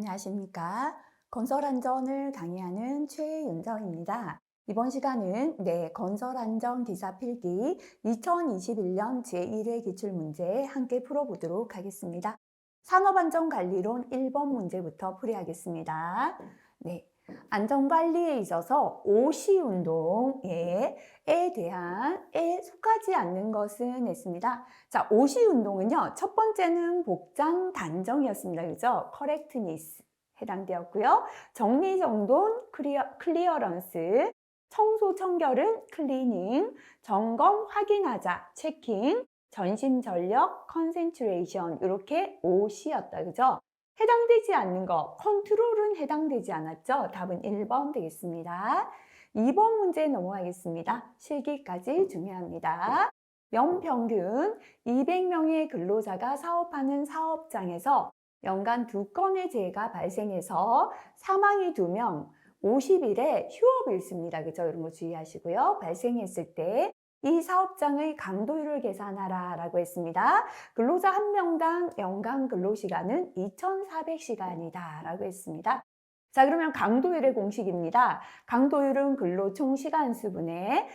안녕하십니까. 건설안전을 강의하는 최윤정입니다. 이번 시간은 건설안전 기사 필기 2021년 제1회 기출문제 함께 풀어보도록 하겠습니다. 산업안전관리론 1번 문제부터 풀이하겠습니다. 안전관리에 있어서 OC운동에 속하지 않는 것은 했습니다. 자, OC운동은요, 첫 번째는 복장 단정이었습니다. 그죠? correctness 해당되었고요. 정리정돈, 클리어런스, 청소 청결은 클리닝, 점검 확인하자, 체킹, 전심전력, 컨센트레이션 이렇게 OC였다. 그죠? 해당되지 않는 거, 컨트롤은 해당되지 않았죠? 답은 1번 되겠습니다. 2번 문제 넘어가겠습니다. 실기까지 중요합니다. 연평균 200명의 근로자가 사업하는 사업장에서 연간 2건의 재해가 발생해서 사망이 2명, 50일에 휴업일수입니다. 그죠? 이런 거 주의하시고요. 발생했을 때 이 사업장의 강도율을 계산하라 라고 했습니다. 근로자 1명당 연간 근로시간은 2,400시간이다 라고 했습니다. 자, 그러면 강도율의 공식입니다. 강도율은 근로 총 시간수분의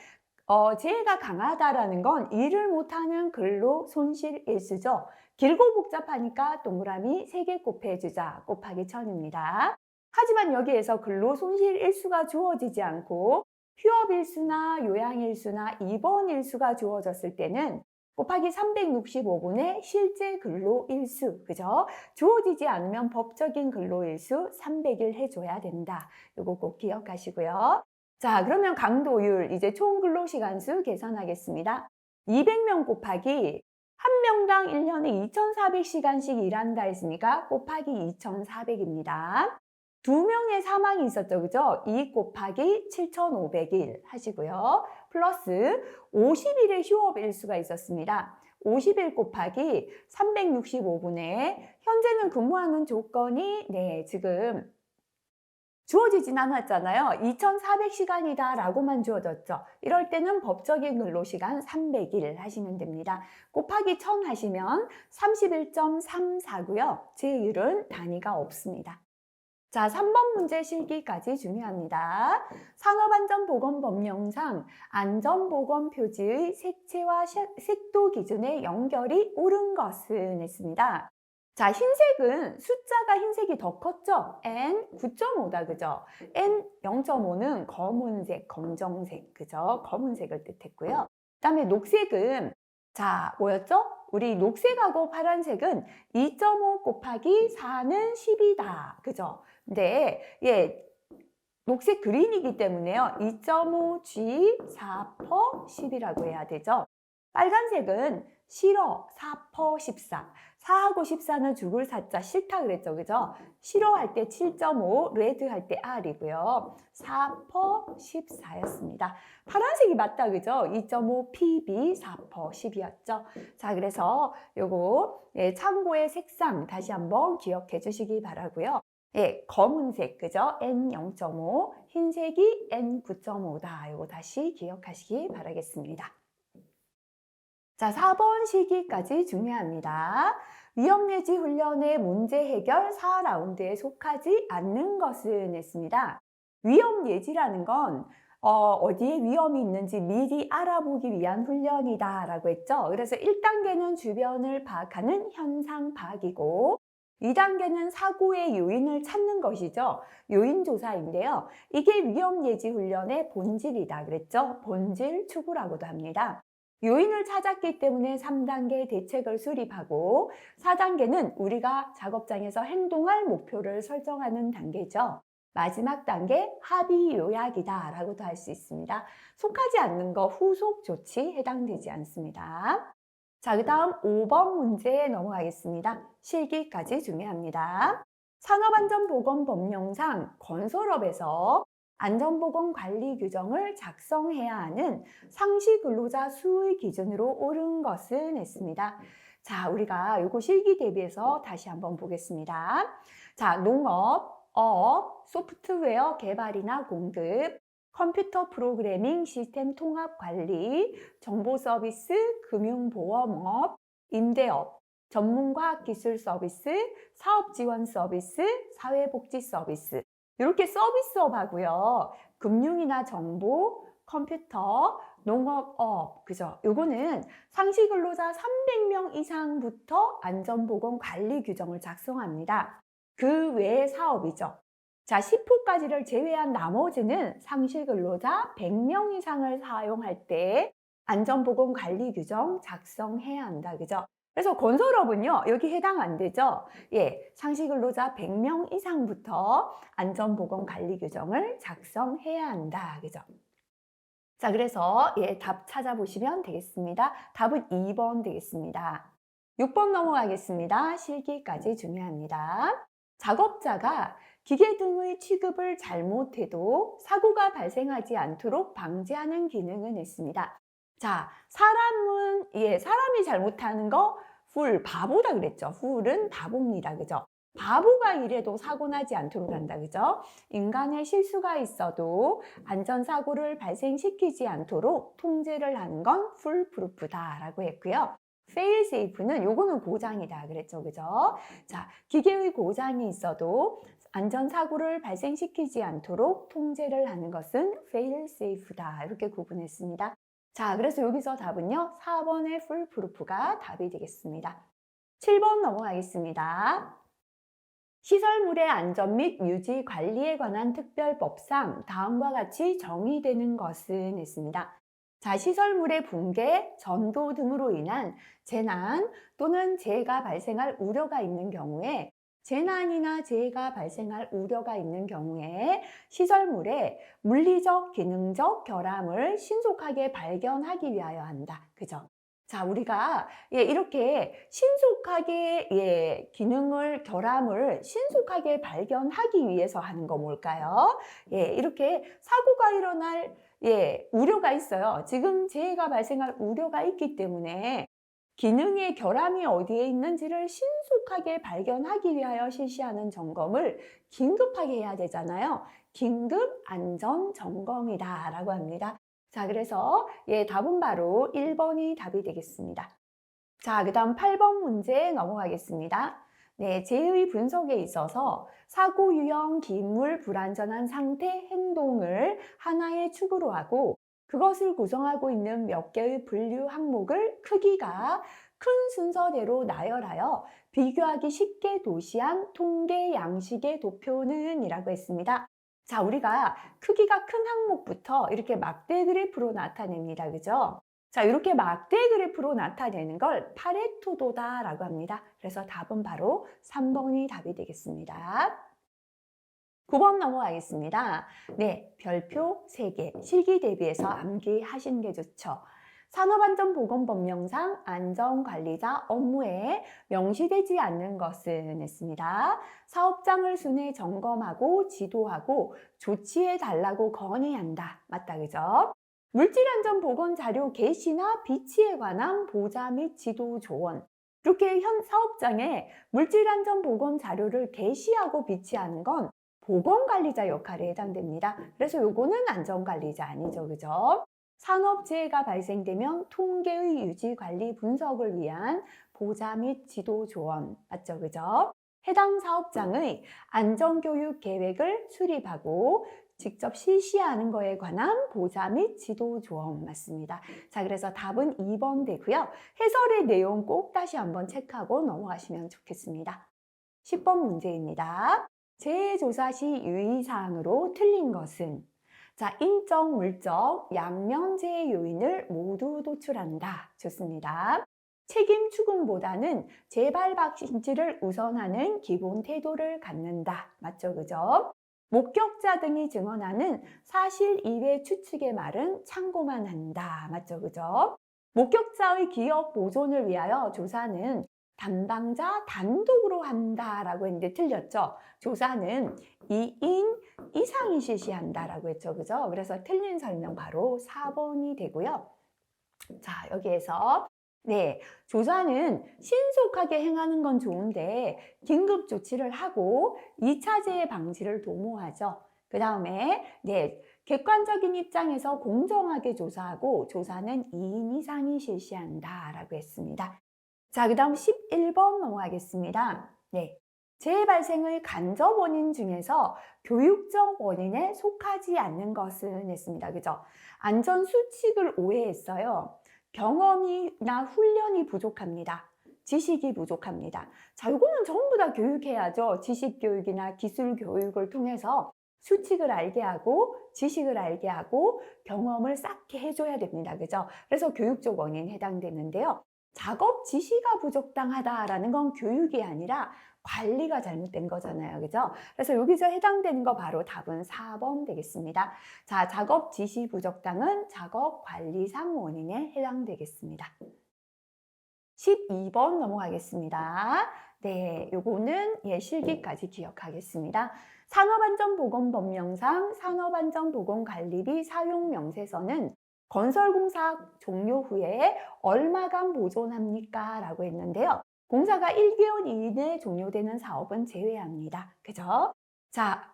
재해가 강하다라는 건 일을 못하는 근로 손실 일수죠. 길고 복잡하니까 동그라미 3개 곱해주자. 곱하기 1000입니다. 하지만 여기에서 근로 손실 일수가 주어지지 않고 휴업일수나 요양일수나 입원일수가 주어졌을 때는 곱하기 365분의 실제 근로일수, 그죠? 주어지지 않으면 법적인 근로일수 300일 해줘야 된다. 이거 꼭 기억하시고요. 자, 그러면 강도율, 이제 총 근로시간수 계산하겠습니다. 200명 곱하기 1명당 1년에 2,400시간씩 일한다 했으니까 곱하기 2,400입니다. 2명의 사망이 있었죠. 그죠? 2 곱하기 7,500일 하시고요. 플러스 50일의 휴업 일수가 있었습니다. 50일 곱하기 365분에 현재는 근무하는 조건이 지금 주어지진 않았잖아요. 2,400시간이다 라고만 주어졌죠. 이럴 때는 법적인 근로시간 300일 하시면 됩니다. 곱하기 1000 하시면 31.34고요. 제율은 단위가 없습니다. 자, 3번 문제 실기까지 중요합니다. 산업안전보건법령상 안전보건표지의 색채와 색도 기준의 연결이 옳은 것은 했습니다. 자, 흰색은 숫자가 흰색이 더 컸죠? N 9.5다, 그죠? N 0.5는 검은색, 검정색, 그죠? 검은색을 뜻했고요. 그 다음에 녹색은, 자, 뭐였죠? 우리 녹색하고 파란색은 2.5 곱하기 4는 10이다, 그죠? 근데, 녹색 그린이기 때문에요. 2.5G 4퍼 10이라고 해야 되죠? 빨간색은 싫어 4퍼 14. 4하고 14는 죽을 사자 싫다 그랬죠. 그죠? 싫어할 때 7.5, 레드 할 때 R이고요. 4퍼 14였습니다. 파란색이 맞다. 그죠? 2.5 PB 4퍼 10이었죠. 자, 그래서 요거 참고의 색상 다시 한번 기억해 주시기 바라고요. 검은색, 그죠? N 0.5, 흰색이 N 9.5다. 요거 다시 기억하시기 바라겠습니다. 자, 4번 실기까지 중요합니다. 위험예지 훈련의 문제 해결 4라운드에 속하지 않는 것은 했습니다. 위험예지라는 건 어디에 위험이 있는지 미리 알아보기 위한 훈련이다 라고 했죠. 그래서 1단계는 주변을 파악하는 현상 파악이고 2단계는 사고의 요인을 찾는 것이죠. 요인 조사인데요. 이게 위험예지 훈련의 본질이다 그랬죠. 본질 추구라고도 합니다. 요인을 찾았기 때문에 3단계 대책을 수립하고 4단계는 우리가 작업장에서 행동할 목표를 설정하는 단계죠. 마지막 단계 합의 요약이다 라고도 할 수 있습니다. 속하지 않는 거 후속 조치 해당되지 않습니다. 자, 그 다음 5번 문제 넘어가겠습니다. 실기까지 중요합니다. 산업안전보건법령상 건설업에서 안전보건 관리 규정을 작성해야 하는 상시 근로자 수의 기준으로 옳은 것은 했습니다. 자, 우리가 요거 실기 대비해서 다시 한번 보겠습니다. 자, 농업, 어업, 소프트웨어 개발이나 공급, 컴퓨터 프로그래밍 시스템 통합 관리, 정보 서비스, 금융보험업, 임대업, 전문과학기술 서비스, 사업지원 서비스, 사회복지 서비스. 이렇게 서비스업하고요. 금융이나 정보, 컴퓨터, 농업업, 그죠? 요거는 상시 근로자 300명 이상부터 안전보건관리 규정을 작성합니다. 그 외의 사업이죠. 자, 10호까지를 제외한 나머지는 상시 근로자 100명 이상을 사용할 때 안전보건관리 규정 작성해야 한다. 그죠? 그래서 건설업은요, 여기 해당 안 되죠? 예, 상시 근로자 100명 이상부터 안전보건관리 규정을 작성해야 한다. 그죠? 자, 그래서 예, 답 찾아보시면 되겠습니다. 답은 2번 되겠습니다. 6번 넘어가겠습니다. 실기까지 중요합니다. 작업자가 기계 등의 취급을 잘못해도 사고가 발생하지 않도록 방지하는 기능은 있습니다. 자, 사람이 잘못하는 거 fool, 바보다 그랬죠. fool은 바보입니다. 그죠? 바보가 이래도 사고 나지 않도록 한다. 그죠? 인간의 실수가 있어도 안전사고를 발생시키지 않도록 통제를 하는 건 foolproof다 라고 했고요. fail safe는 요거는 고장이다 그랬죠. 그죠? 자, 기계의 고장이 있어도 안전사고를 발생시키지 않도록 통제를 하는 것은 fail safe다. 이렇게 구분했습니다. 자, 그래서 여기서 답은요, 4번의 foolproof가 답이 되겠습니다. 7번 넘어가겠습니다. 시설물의 안전 및 유지 관리에 관한 특별법상 다음과 같이 정의되는 것은 있습니다. 자, 시설물의 붕괴, 전도 등으로 인한 재난 또는 재해가 발생할 우려가 있는 경우에 재난이나 재해가 발생할 우려가 있는 경우에 시설물의 물리적, 기능적 결함을 신속하게 발견하기 위하여 한다. 그죠? 자, 우리가 이렇게 신속하게 결함을 신속하게 발견하기 위해서 하는 거 뭘까요? 이렇게 사고가 일어날 우려가 있어요. 지금 재해가 발생할 우려가 있기 때문에 기능의 결함이 어디에 있는지를 신속하게 발견하기 위하여 실시하는 점검을 긴급하게 해야 되잖아요. 긴급 안전 점검이다 라고 합니다. 자, 그래서 답은 바로 1번이 답이 되겠습니다. 자, 그 다음 8번 문제 넘어가겠습니다. 네, 재의 분석에 있어서 사고 유형, 기물, 불안전한 상태, 행동을 하나의 축으로 하고 그것을 구성하고 있는 몇 개의 분류 항목을 크기가 큰 순서대로 나열하여 비교하기 쉽게 도시한 통계 양식의 도표는 이라고 했습니다. 자, 우리가 크기가 큰 항목부터 이렇게 막대 그래프로 나타냅니다. 그죠? 자, 이렇게 막대 그래프로 나타내는 걸 파레토도다라고 합니다. 그래서 답은 바로 3번이 답이 되겠습니다. 9번 넘어가겠습니다. 네, 별표 3개, 실기 대비해서 암기하시는 게 좋죠. 산업안전보건법령상 안전관리자 업무에 명시되지 않는 것은 했습니다. 사업장을 순회 점검하고 지도하고 조치해 달라고 건의한다. 맞다, 그죠? 물질안전보건자료 게시나 비치에 관한 보자 및 지도 조언. 이렇게 현 사업장에 물질안전보건자료를 게시하고 비치하는 건 보건관리자 역할에 해당됩니다. 그래서 요거는 안전관리자 아니죠, 그죠? 산업재해가 발생되면 통계의 유지, 관리, 분석을 위한 보자 및 지도 조언, 맞죠, 그죠? 해당 사업장의 안전교육 계획을 수립하고 직접 실시하는 것에 관한 보자 및 지도 조언 맞습니다. 자, 그래서 답은 2번 되고요. 해설의 내용 꼭 다시 한번 체크하고 넘어가시면 좋겠습니다. 10번 문제입니다. 재해조사 시 유의사항으로 틀린 것은 자, 인적, 물적, 양면 재해 요인을 모두 도출한다. 좋습니다. 책임 추궁보다는 재발방지를 우선하는 기본 태도를 갖는다. 맞죠, 그죠? 목격자 등이 증언하는 사실 이외 추측의 말은 참고만 한다. 맞죠, 그죠? 목격자의 기억 보존을 위하여 조사는 담당자 단독으로 한다라고 했는데 틀렸죠? 조사는 2인 이상이 실시한다라고 했죠, 그죠? 그래서 틀린 설명 바로 4번이 되고요. 자, 여기에서 네, 조사는 신속하게 행하는 건 좋은데 긴급 조치를 하고 2차 재해 방지를 도모하죠. 그 다음에 네, 객관적인 입장에서 공정하게 조사하고 조사는 2인 이상이 실시한다라고 했습니다. 자, 그 다음 11번 넘어가겠습니다. 네. 재발생의 간접 원인 중에서 교육적 원인에 속하지 않는 것은 했습니다. 그죠? 안전수칙을 오해했어요. 경험이나 훈련이 부족합니다. 지식이 부족합니다. 자, 이거는 전부 다 교육해야죠. 지식 교육이나 기술 교육을 통해서 수칙을 알게 하고 지식을 알게 하고 경험을 쌓게 해줘야 됩니다. 그죠? 그래서 교육적 원인에 해당되는데요. 작업 지시가 부적당하다라는 건 교육이 아니라 관리가 잘못된 거잖아요. 그죠? 그래서 여기서 해당되는 거 바로 답은 4번 되겠습니다. 자, 작업 지시 부적당은 작업 관리상 원인에 해당되겠습니다. 12번 넘어가겠습니다. 네, 요거는 실기까지 기억하겠습니다. 산업안전보건법령상 산업안전보건관리비 사용명세서는 건설공사 종료 후에 얼마간 보존합니까? 라고 했는데요. 공사가 1개월 이내에 종료되는 사업은 제외합니다. 그죠? 자,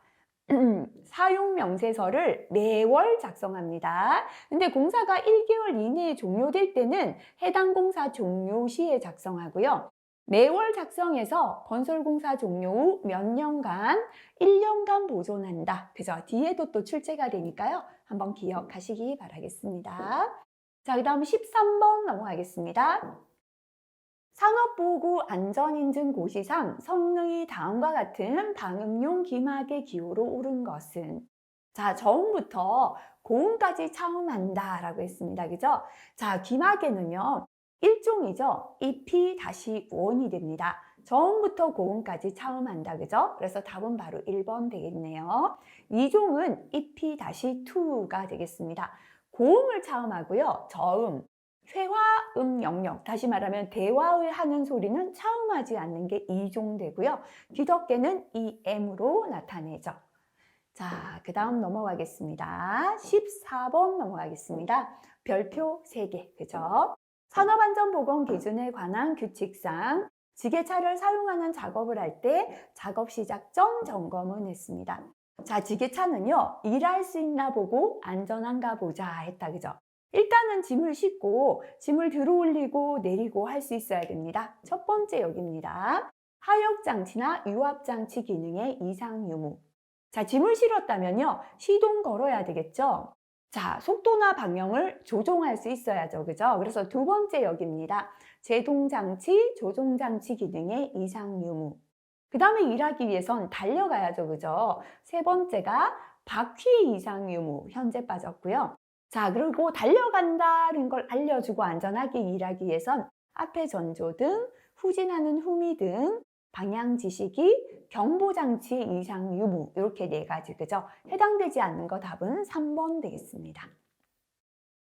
사용명세서를 매월 작성합니다. 근데 공사가 1개월 이내에 종료될 때는 해당 공사 종료 시에 작성하고요. 매월 작성해서 건설공사 종료 후 몇 년간, 1년간 보존한다. 그죠? 뒤에도 또 출제가 되니까요. 한번 기억하시기 바라겠습니다. 자, 그 다음 13번 넘어가겠습니다. 산업보호구 안전인증고시상 성능이 다음과 같은 방음용 기막의 기호로 오른 것은? 자, 저음부터 고음까지 차음한다라고 했습니다. 그죠? 자, 기막에는요, 일종이죠. 잎이 다시 원이 됩니다. 저음부터 고음까지 차음한다. 그죠? 그래서 답은 바로 1번 되겠네요. 이종은 잎이 다시 투가 되겠습니다. 고음을 차음하고요. 저음. 회화음 영역, 다시 말하면 대화를 하는 소리는 차음하지 않는 게 이종되고요. 귀덮개는 EM으로 나타내죠. 자, 그 다음 넘어가겠습니다. 14번 넘어가겠습니다. 별표 3개, 그죠? 산업안전보건기준에 관한 규칙상 지게차를 사용하는 작업을 할 때 작업 시작 전 점검은 했습니다. 자, 지게차는요, 일할 수 있나 보고 안전한가 보자 했다, 그죠? 일단은 짐을 싣고 짐을 들어 올리고 내리고 할 수 있어야 됩니다. 첫 번째 여기입니다. 하역장치나 유압장치 기능의 이상 유무. 자, 짐을 실었다면요, 시동 걸어야 되겠죠? 자, 속도나 방향을 조종할 수 있어야죠. 그죠? 그래서 두 번째 여기입니다. 제동장치, 조종장치 기능의 이상 유무. 그 다음에 일하기 위해선 달려가야죠. 그죠? 세 번째가 바퀴 이상 유무, 현재 빠졌고요. 자, 그리고 달려간다는 걸 알려주고 안전하게 일하기 위해선 앞에 전조등, 후진하는 후미등, 방향 지시기, 경보장치 이상 유무, 이렇게 4가지, 그죠? 해당되지 않는 거 답은 3번 되겠습니다.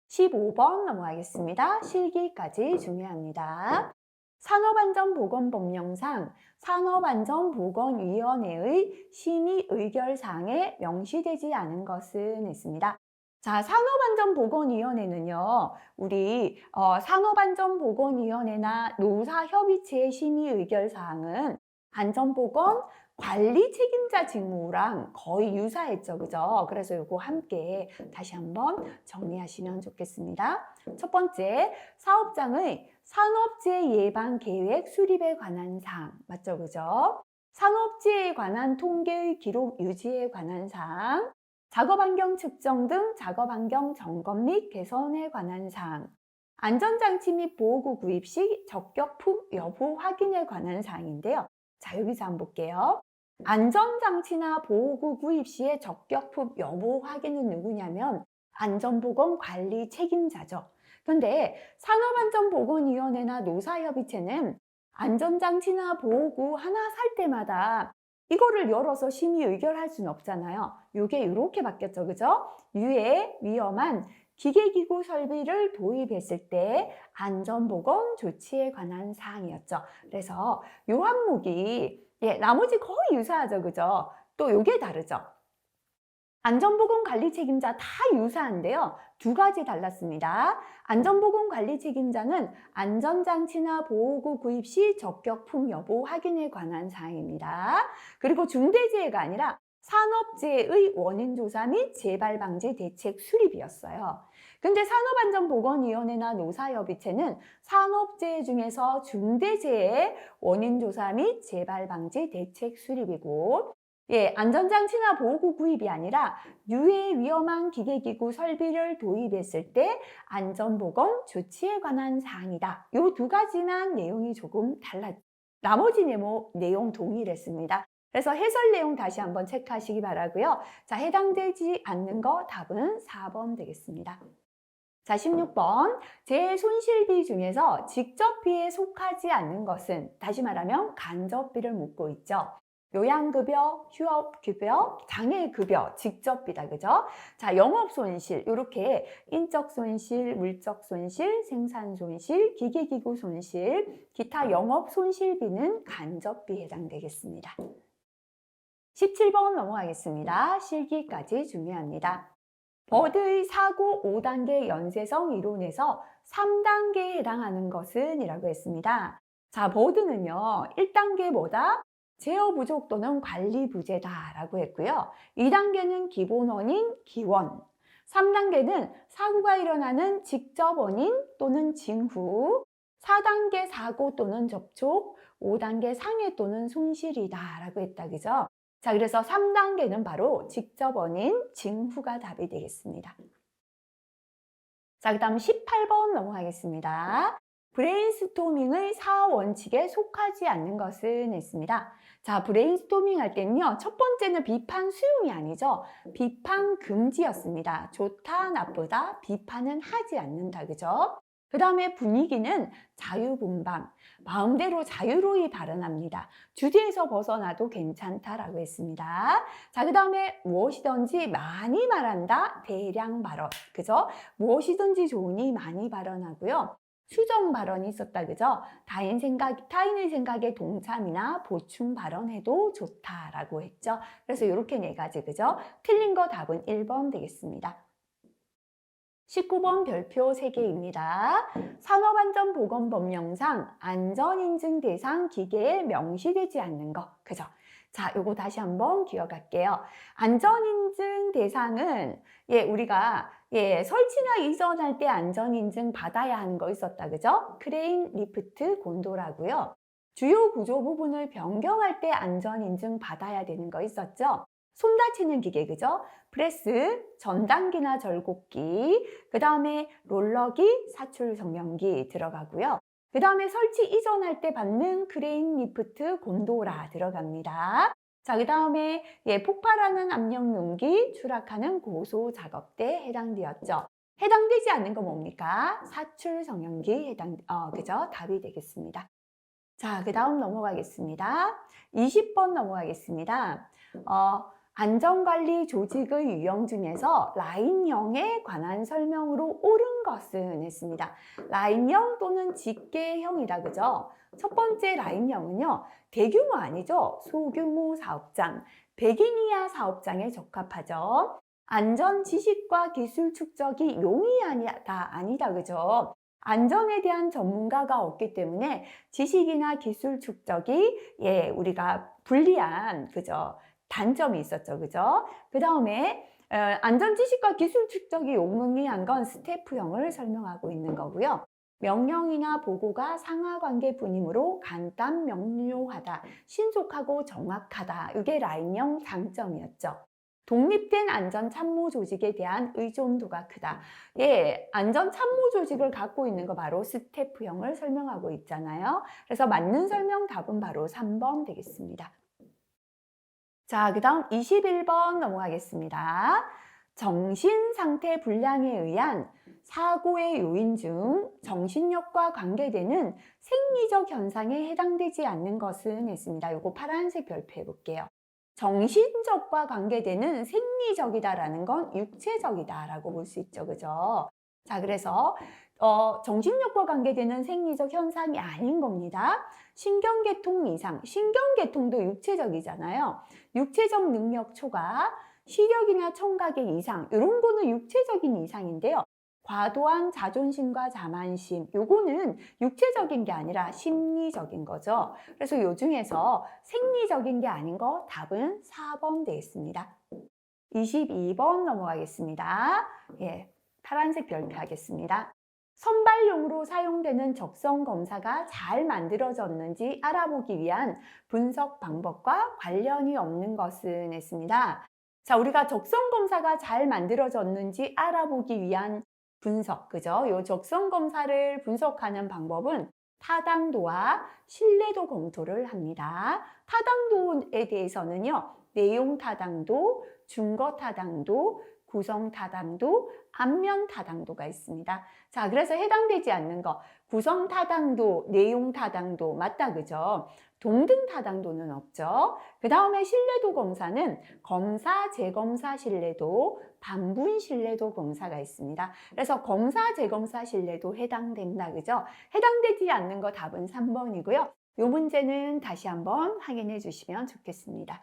15번 넘어가겠습니다. 실기까지 중요합니다. 산업안전보건법령상 산업안전보건위원회의 심의 의결사항에 명시되지 않은 것은 했습니다. 자, 산업안전보건위원회는요, 우리 산업안전보건위원회나 노사협의체의 심의 의결사항은 안전보건 관리 책임자 직무랑 거의 유사했죠. 그죠? 그래서 이거 함께 다시 한번 정리하시면 좋겠습니다. 첫 번째, 사업장의 산업재해 예방 계획 수립에 관한 사항. 맞죠? 그죠? 산업재해에 관한 통계의 기록 유지에 관한 사항. 작업환경 측정 등 작업환경 점검 및 개선에 관한 사항. 안전장치 및 보호구 구입 시 적격품 여부 확인에 관한 사항인데요. 자, 여기서 한번 볼게요. 안전장치나 보호구 구입 시의 적격품 여부 확인은 누구냐면 안전보건 관리 책임자죠. 그런데 산업안전보건위원회나 노사협의체는 안전장치나 보호구 하나 살 때마다 이거를 열어서 심의 의결할 수는 없잖아요. 이게 이렇게 바뀌었죠. 그죠? 유해, 위험한 기계기구 설비를 도입했을 때 안전보건 조치에 관한 사항이었죠. 그래서 이 항목이 나머지 거의 유사하죠. 그죠? 또 이게 다르죠. 안전보건 관리 책임자 다 유사한데요. 2가지 달랐습니다. 안전보건 관리 책임자는 안전장치나 보호구 구입 시 적격품 여부 확인에 관한 사항입니다. 그리고 중대재해가 아니라 산업재해의 원인 조사 및 재발 방지 대책 수립이었어요. 근데 산업안전보건위원회나 노사협의체는 산업재해 중에서 중대재해 원인 조사 및 재발 방지 대책 수립이고, 안전장치나 보호구 구입이 아니라 유해 위험한 기계기구 설비를 도입했을 때 안전보건 조치에 관한 사항이다. 이 두 가지만 내용이 조금 달랐죠. 나머지 내용 동일했습니다. 그래서 해설 내용 다시 한번 체크하시기 바라고요. 자, 해당되지 않는 거 답은 4번 되겠습니다. 자, 16번. 재손실비 중에서 직접비에 속하지 않는 것은, 다시 말하면 간접비를 묻고 있죠. 요양급여, 휴업급여, 장애급여, 직접비다, 그죠? 자, 영업손실, 이렇게 인적손실, 물적손실, 생산손실, 기계기구 손실, 기타 영업손실비는 간접비에 해당되겠습니다. 17번 넘어가겠습니다. 실기까지 중요합니다. 버드의 사고 5단계 연쇄성 이론에서 3단계에 해당하는 것은 이라고 했습니다. 자, 버드는요, 1단계 뭐다? 제어 부족 또는 관리 부재다 라고 했고요. 2단계는 기본 원인, 기원. 3단계는 사고가 일어나는 직접 원인 또는 징후. 4단계 사고 또는 접촉, 5단계 상해 또는 손실이다 라고 했다, 그죠? 자, 그래서 3단계는 바로 직접 원인, 징후가 답이 되겠습니다. 자, 그 다음 18번 넘어가겠습니다. 브레인스토밍의 4원칙에 속하지 않는 것은 했습니다. 자, 브레인스토밍 할 때는요, 첫 번째는 비판 수용이 아니죠. 비판 금지였습니다. 좋다, 나쁘다, 비판은 하지 않는다, 그죠? 그 다음에 분위기는 자유분방, 마음대로 자유로이 발언합니다. 주제에서 벗어나도 괜찮다라고 했습니다. 자, 그 다음에 무엇이든지 많이 말한다, 대량 발언, 그죠? 무엇이든지 좋으니 많이 발언하고요. 수정 발언이 있었다, 그죠? 타인의 생각에 동참이나 보충 발언해도 좋다라고 했죠. 그래서 이렇게 네 가지, 그죠? 틀린 거 답은 1번 되겠습니다. 19번 별표 3개입니다. 산업안전보건법령상 안전인증 대상 기계에 명시되지 않는 거, 그죠? 자, 요거 다시 한번 기억할게요. 안전인증 대상은 우리가 설치나 이전할 때 안전인증 받아야 하는 거 있었다, 그죠? 크레인, 리프트, 곤돌하고요. 주요 구조 부분을 변경할 때 안전인증 받아야 되는 거 있었죠? 손 다치는 기계, 그죠? 프레스, 전단기나 절곡기, 그 다음에 롤러기, 사출 정면기 들어가고요. 그 다음에 설치 이전할 때 받는 크레인, 리프트, 곤도라 들어갑니다. 자, 그 다음에 폭발하는 압력용기, 추락하는 고소 작업대에 해당되었죠. 해당되지 않는 거 뭡니까? 사출 정면기 그죠? 답이 되겠습니다. 자, 그 다음 넘어가겠습니다. 20번 넘어가겠습니다. 안전관리 조직의 유형 중에서 라인형에 관한 설명으로 옳은 것은 했습니다. 라인형 또는 직계형이다, 그죠? 첫 번째 라인형은요, 대규모 아니죠? 소규모 사업장, 100인 이하 사업장에 적합하죠. 안전 지식과 기술 축적이 아니다, 그죠? 안전에 대한 전문가가 없기 때문에 지식이나 기술 축적이 우리가 불리한, 그죠? 단점이 있었죠, 그죠? 그 다음에 안전 지식과 기술 축적이 용이한 건 스태프형을 설명하고 있는 거고요. 명령이나 보고가 상하관계뿐이므로 간단 명료하다, 신속하고 정확하다. 이게 라인형 장점이었죠. 독립된 안전참모조직에 대한 의존도가 크다. 안전참모조직을 갖고 있는 거 바로 스태프형을 설명하고 있잖아요. 그래서 맞는 설명 답은 바로 3번 되겠습니다. 자, 그 다음 21번 넘어가겠습니다. 정신상태 불량에 의한 사고의 요인 중 정신력과 관계되는 생리적 현상에 해당되지 않는 것은 했습니다. 요거 파란색 별표 해볼게요. 정신적과 관계되는 생리적이다라는 건 육체적이다라고 볼 수 있죠, 그죠? 자, 그래서 정신력과 관계되는 생리적 현상이 아닌 겁니다. 신경계통 이상, 신경계통도 육체적이잖아요. 육체적 능력 초과, 시력이나 청각의 이상, 이런 거는 육체적인 이상인데요. 과도한 자존심과 자만심, 요거는 육체적인 게 아니라 심리적인 거죠. 그래서 요 중에서 생리적인 게 아닌 거 답은 4번 되겠습니다. 22번 넘어가겠습니다. 예, 파란색 별표 하겠습니다. 선발용으로 사용되는 적성 검사가 잘 만들어졌는지 알아보기 위한 분석 방법과 관련이 없는 것은 했습니다. 자, 우리가 적성 검사가 잘 만들어졌는지 알아보기 위한 분석, 그죠? 요 적성 검사를 분석하는 방법은 타당도와 신뢰도 검토를 합니다. 타당도에 대해서는요, 내용 타당도, 증거 타당도, 구성 타당도, 앞면 타당도가 있습니다. 자, 그래서 해당되지 않는 거, 구성 타당도, 내용 타당도 맞다, 그죠? 동등 타당도는 없죠. 그 다음에 신뢰도 검사는 검사, 재검사 신뢰도, 반분 신뢰도 검사가 있습니다. 그래서 검사, 재검사 신뢰도 해당된다, 그죠? 해당되지 않는 거 답은 3번이고요. 이 문제는 다시 한번 확인해 주시면 좋겠습니다.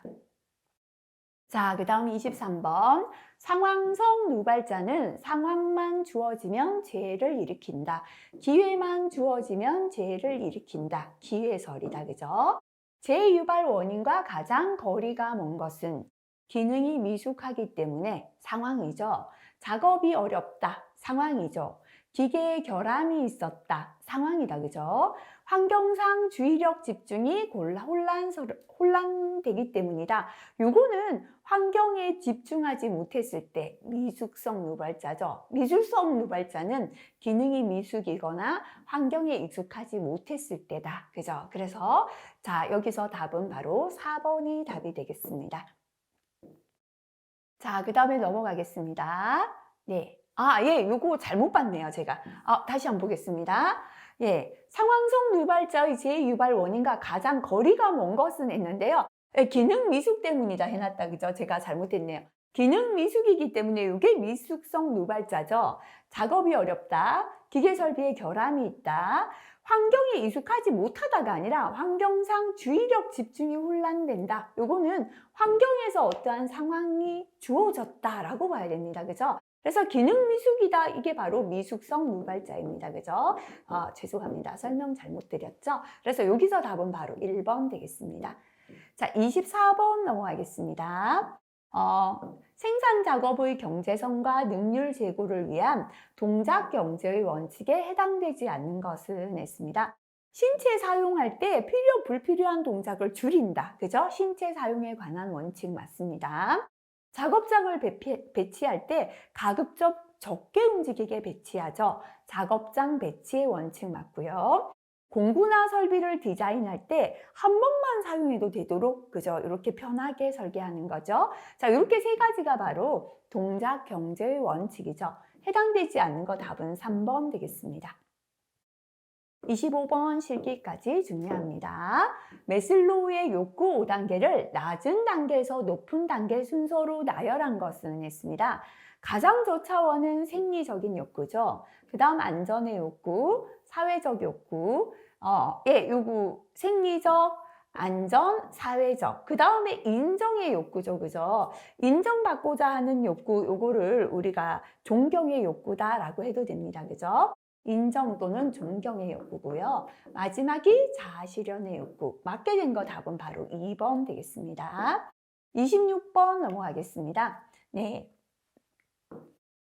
자, 그 다음 23번. 상황성 누발자는 상황만 주어지면 재해를 일으킨다. 기회만 주어지면 재해를 일으킨다. 기회설이다, 그죠? 재해 유발 원인과 가장 거리가 먼 것은 기능이 미숙하기 때문에 상황이죠. 작업이 어렵다. 상황이죠. 기계에 결함이 있었다. 상황이다, 그죠? 환경상 주의력 집중이 혼란되기 때문이다. 요거는 환경에 집중하지 못했을 때 미숙성 누발자죠. 미숙성 누발자는 기능이 미숙이거나 환경에 익숙하지 못했을 때다. 그죠? 그래서 자, 여기서 답은 바로 4번이 답이 되겠습니다. 자, 그 다음에 넘어가겠습니다. 네. 예, 요거 잘못 봤네요, 제가. 다시 한번 보겠습니다. 예, 상황성 누발자의 재유발 원인과 가장 거리가 먼 것은 했는데요. 예, 기능 미숙 때문이다 해놨다, 그죠? 제가 잘못했네요. 기능 미숙이기 때문에 이게 미숙성 누발자죠. 작업이 어렵다, 기계 설비에 결함이 있다, 환경에 익숙하지 못하다가 아니라 환경상 주의력 집중이 혼란된다. 요거는 환경에서 어떠한 상황이 주어졌다라고 봐야 됩니다. 그죠? 그래서 기능 미숙이다. 이게 바로 미숙성 누발자입니다. 그죠? 죄송합니다. 설명 잘못 드렸죠? 그래서 여기서 답은 바로 1번 되겠습니다. 자, 24번 넘어가겠습니다. 생산 작업의 경제성과 능률 제고를 위한 동작 경제의 원칙에 해당되지 않는 것은 했습니다. 신체 사용할 때 필요 불필요한 동작을 줄인다. 그죠? 신체 사용에 관한 원칙 맞습니다. 작업장을 배치할 때 가급적 적게 움직이게 배치하죠. 작업장 배치의 원칙 맞고요. 공구나 설비를 디자인할 때 한 번만 사용해도 되도록, 그죠? 이렇게 편하게 설계하는 거죠. 자, 이렇게 세 가지가 바로 동작 경제의 원칙이죠. 해당되지 않는 거 답은 3번 되겠습니다. 25번 실기까지 중요합니다. 메슬로우의 욕구 5단계를 낮은 단계에서 높은 단계 순서로 나열한 것은 했습니다. 가장 저차원은 생리적인 욕구죠. 그 다음 안전의 욕구, 사회적 욕구, 요구, 생리적, 안전, 사회적. 그 다음에 인정의 욕구죠, 그죠? 인정받고자 하는 욕구, 요거를 우리가 존경의 욕구다라고 해도 됩니다, 그죠? 인정 또는 존경의 욕구고요. 마지막이 자아실현의 욕구. 맞게 된 거 답은 바로 2번 되겠습니다. 26번 넘어가겠습니다. 네.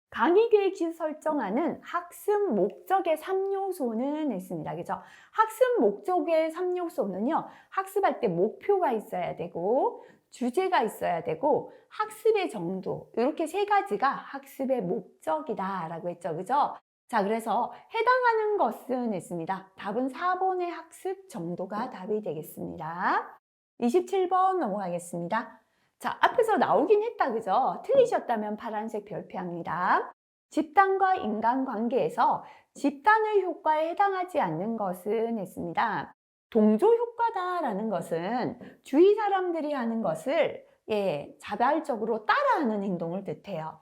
강의 계획시 설정하는 학습 목적의 3요소는 했습니다. 그죠? 학습 목적의 3요소는요, 학습할 때 목표가 있어야 되고, 주제가 있어야 되고, 학습의 정도, 이렇게 세 가지가 학습의 목적이다라고 했죠. 그죠? 자, 그래서 해당하는 것은 했습니다. 답은 4번의 학습 정도가 답이 되겠습니다. 27번 넘어가겠습니다. 자, 앞에서 나오긴 했다, 그죠? 틀리셨다면 파란색 별표합니다. 집단과 인간관계에서 집단의 효과에 해당하지 않는 것은 했습니다. 동조 효과다라는 것은 주위 사람들이 하는 것을 자발적으로 따라하는 행동을 뜻해요.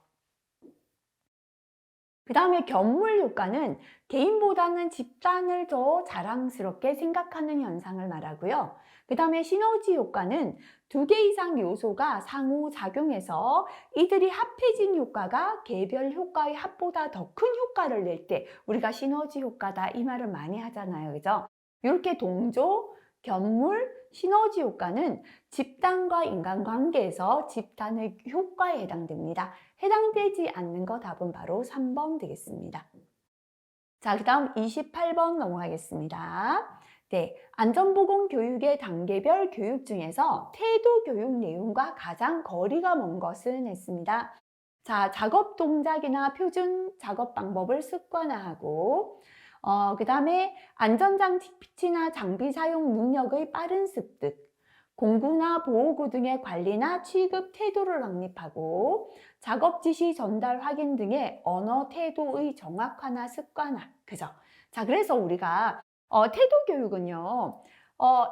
그 다음에 견물 효과는 개인보다는 집단을 더 자랑스럽게 생각하는 현상을 말하고요. 그 다음에 시너지 효과는 두 개 이상 요소가 상호작용해서 이들이 합해진 효과가 개별 효과의 합보다 더 큰 효과를 낼 때 우리가 시너지 효과다 이 말을 많이 하잖아요. 그죠? 이렇게 동조, 견물, 시너지 효과는 집단과 인간관계에서 집단의 효과에 해당됩니다. 해당되지 않는 거 답은 바로 3번 되겠습니다. 자, 그 다음 28번 넘어가겠습니다. 네, 안전보건 교육의 단계별 교육 중에서 태도 교육 내용과 가장 거리가 먼 것은 했습니다. 자, 작업 동작이나 표준 작업 방법을 습관화하고 그 다음에 안전장치나 장비 사용 능력의 빠른 습득, 공구나 보호구 등의 관리나 취급 태도를 확립하고 작업 지시 전달 확인 등의 언어 태도의 정확화나 습관화. 그죠? 자, 그래서 우리가 태도 교육은요.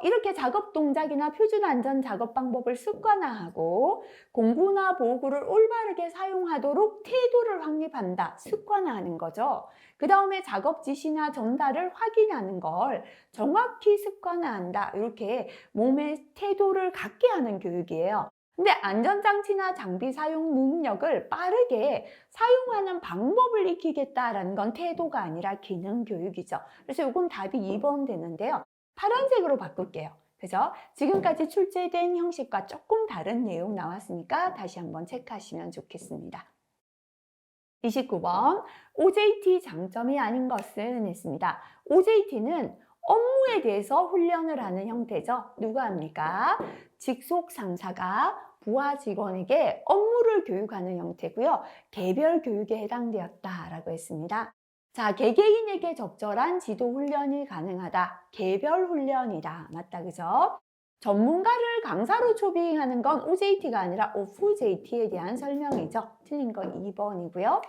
이렇게 작업 동작이나 표준 안전 작업 방법을 습관화하고 공구나 보호구를 올바르게 사용하도록 태도를 확립한다. 습관화하는 거죠. 그 다음에 작업 지시나 전달을 확인하는 걸 정확히 습관화한다. 이렇게 몸의 태도를 갖게 하는 교육이에요. 근데 안전장치나 장비 사용 능력을 빠르게 사용하는 방법을 익히겠다라는 건 태도가 아니라 기능 교육이죠. 그래서 이건 답이 2번 되는데요. 파란색으로 바꿀게요. 그죠? 지금까지 출제된 형식과 조금 다른 내용 나왔으니까 다시 한번 체크하시면 좋겠습니다. 29번 OJT 장점이 아닌 것은 했습니다. OJT는 업무에 대해서 훈련을 하는 형태죠. 누가 합니까? 직속 상사가 부하 직원에게 업무를 교육하는 형태고요. 개별 교육에 해당되었다라고 했습니다. 자, 개개인에게 적절한 지도 훈련이 가능하다. 개별 훈련이다. 맞다, 그죠? 전문가를 강사로 초빙하는 건 OJT가 아니라 OFJT에 대한 설명이죠. 틀린 거 2번이고요.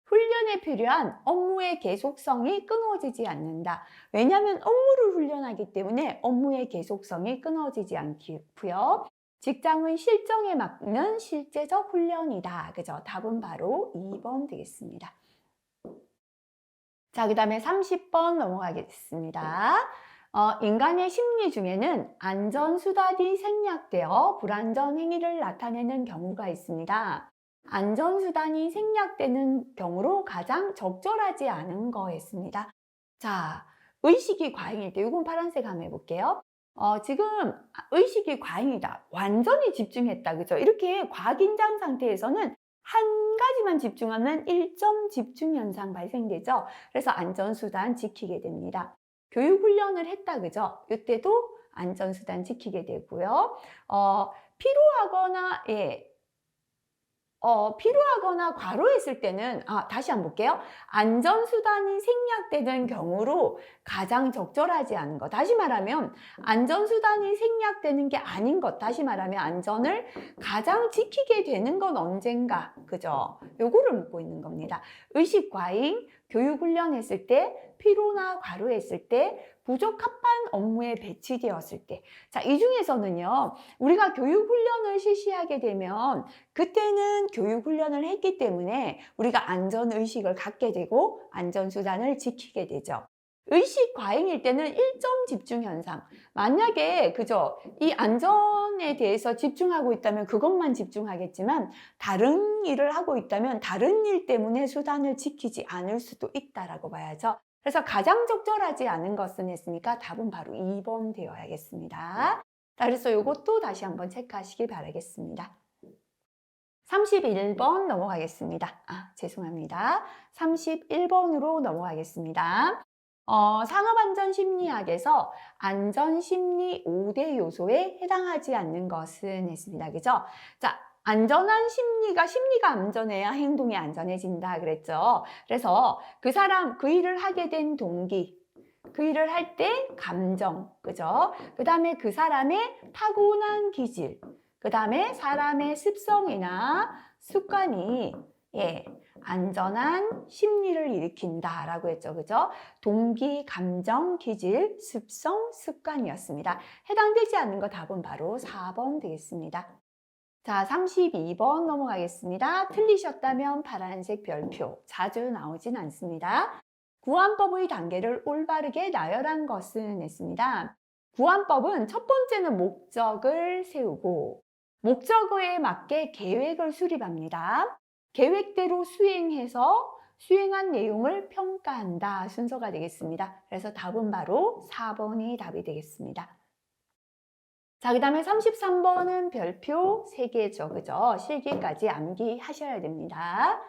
훈련에 필요한 업무의 계속성이 끊어지지 않는다. 왜냐하면 업무를 훈련하기 때문에 업무의 계속성이 끊어지지 않고요. 직장의 실정에 맞는 실제적 훈련이다. 그죠? 답은 바로 2번 되겠습니다. 자, 그 다음에 30번 넘어가겠습니다. 인간의 심리 중에는 안전수단이 생략되어 불안전 행위를 나타내는 경우가 있습니다. 안전수단이 생략되는 경우로 가장 적절하지 않은 거였습니다. 자, 의식이 과잉일 때, 이건 파란색 한번 해볼게요. 지금 의식이 과잉이다. 완전히 집중했다. 그죠? 이렇게 과긴장 상태에서는 한 가지만 집중하면 1점 집중 현상 발생되죠. 그래서 안전수단 지키게 됩니다. 교육훈련을 했다. 그죠? 이때도 안전수단 지키게 되고요. 피로하거나, 필요하거나 과로했을 때는 다시 한번 볼게요. 안전수단이 생략되는 경우로 가장 적절하지 않은 것. 다시 말하면 안전수단이 생략되는 게 아닌 것. 다시 말하면 안전을 가장 지키게 되는 건 언젠가. 그죠? 요거를 묻고 있는 겁니다. 의식 과잉, 교육훈련 했을 때, 피로나 과로했을 때, 부적합한 업무에 배치되었을 때. 자, 이 중에서는요. 우리가 교육훈련을 실시하게 되면 그때는 교육훈련을 했기 때문에 우리가 안전의식을 갖게 되고 안전수단을 지키게 되죠. 의식 과잉일 때는 1점 집중 현상. 만약에 그죠? 이 안전에 대해서 집중하고 있다면 그것만 집중하겠지만 다른 일을 하고 있다면 다른 일 때문에 수단을 지키지 않을 수도 있다라고 봐야죠. 그래서 가장 적절하지 않은 것은 했으니까 답은 바로 2번 되어야겠습니다. 자, 그래서 이것도 다시 한번 체크하시기 바라겠습니다. 31번 넘어가겠습니다. 죄송합니다. 31번으로 넘어가겠습니다. 산업안전심리학에서 안전심리 5대 요소에 해당하지 않는 것은 했습니다. 그죠? 자, 안전한 심리가 안전해야 행동이 안전해진다 그랬죠. 그래서 그 사람, 그 일을 하게 된 동기, 그 일을 할 때 감정, 그죠? 그 다음에 그 사람의 타고난 기질, 그 다음에 사람의 습성이나 습관이 안전한 심리를 일으킨다라고 했죠. 그죠? 동기, 감정, 기질, 습성, 습관이었습니다. 해당되지 않는 거 답은 바로 4번 되겠습니다. 자, 32번 넘어가겠습니다. 틀리셨다면 파란색 별표. 자주 나오진 않습니다. 구환법의 단계를 올바르게 나열한 것은 했습니다. 구환법은 첫 번째는 목적을 세우고 목적에 맞게 계획을 수립합니다. 계획대로 수행해서 수행한 내용을 평가한다 순서가 되겠습니다. 그래서 답은 바로 4번이 답이 되겠습니다. 자, 그 다음에 33번은 별표 3개죠. 그죠? 실기까지 암기하셔야 됩니다.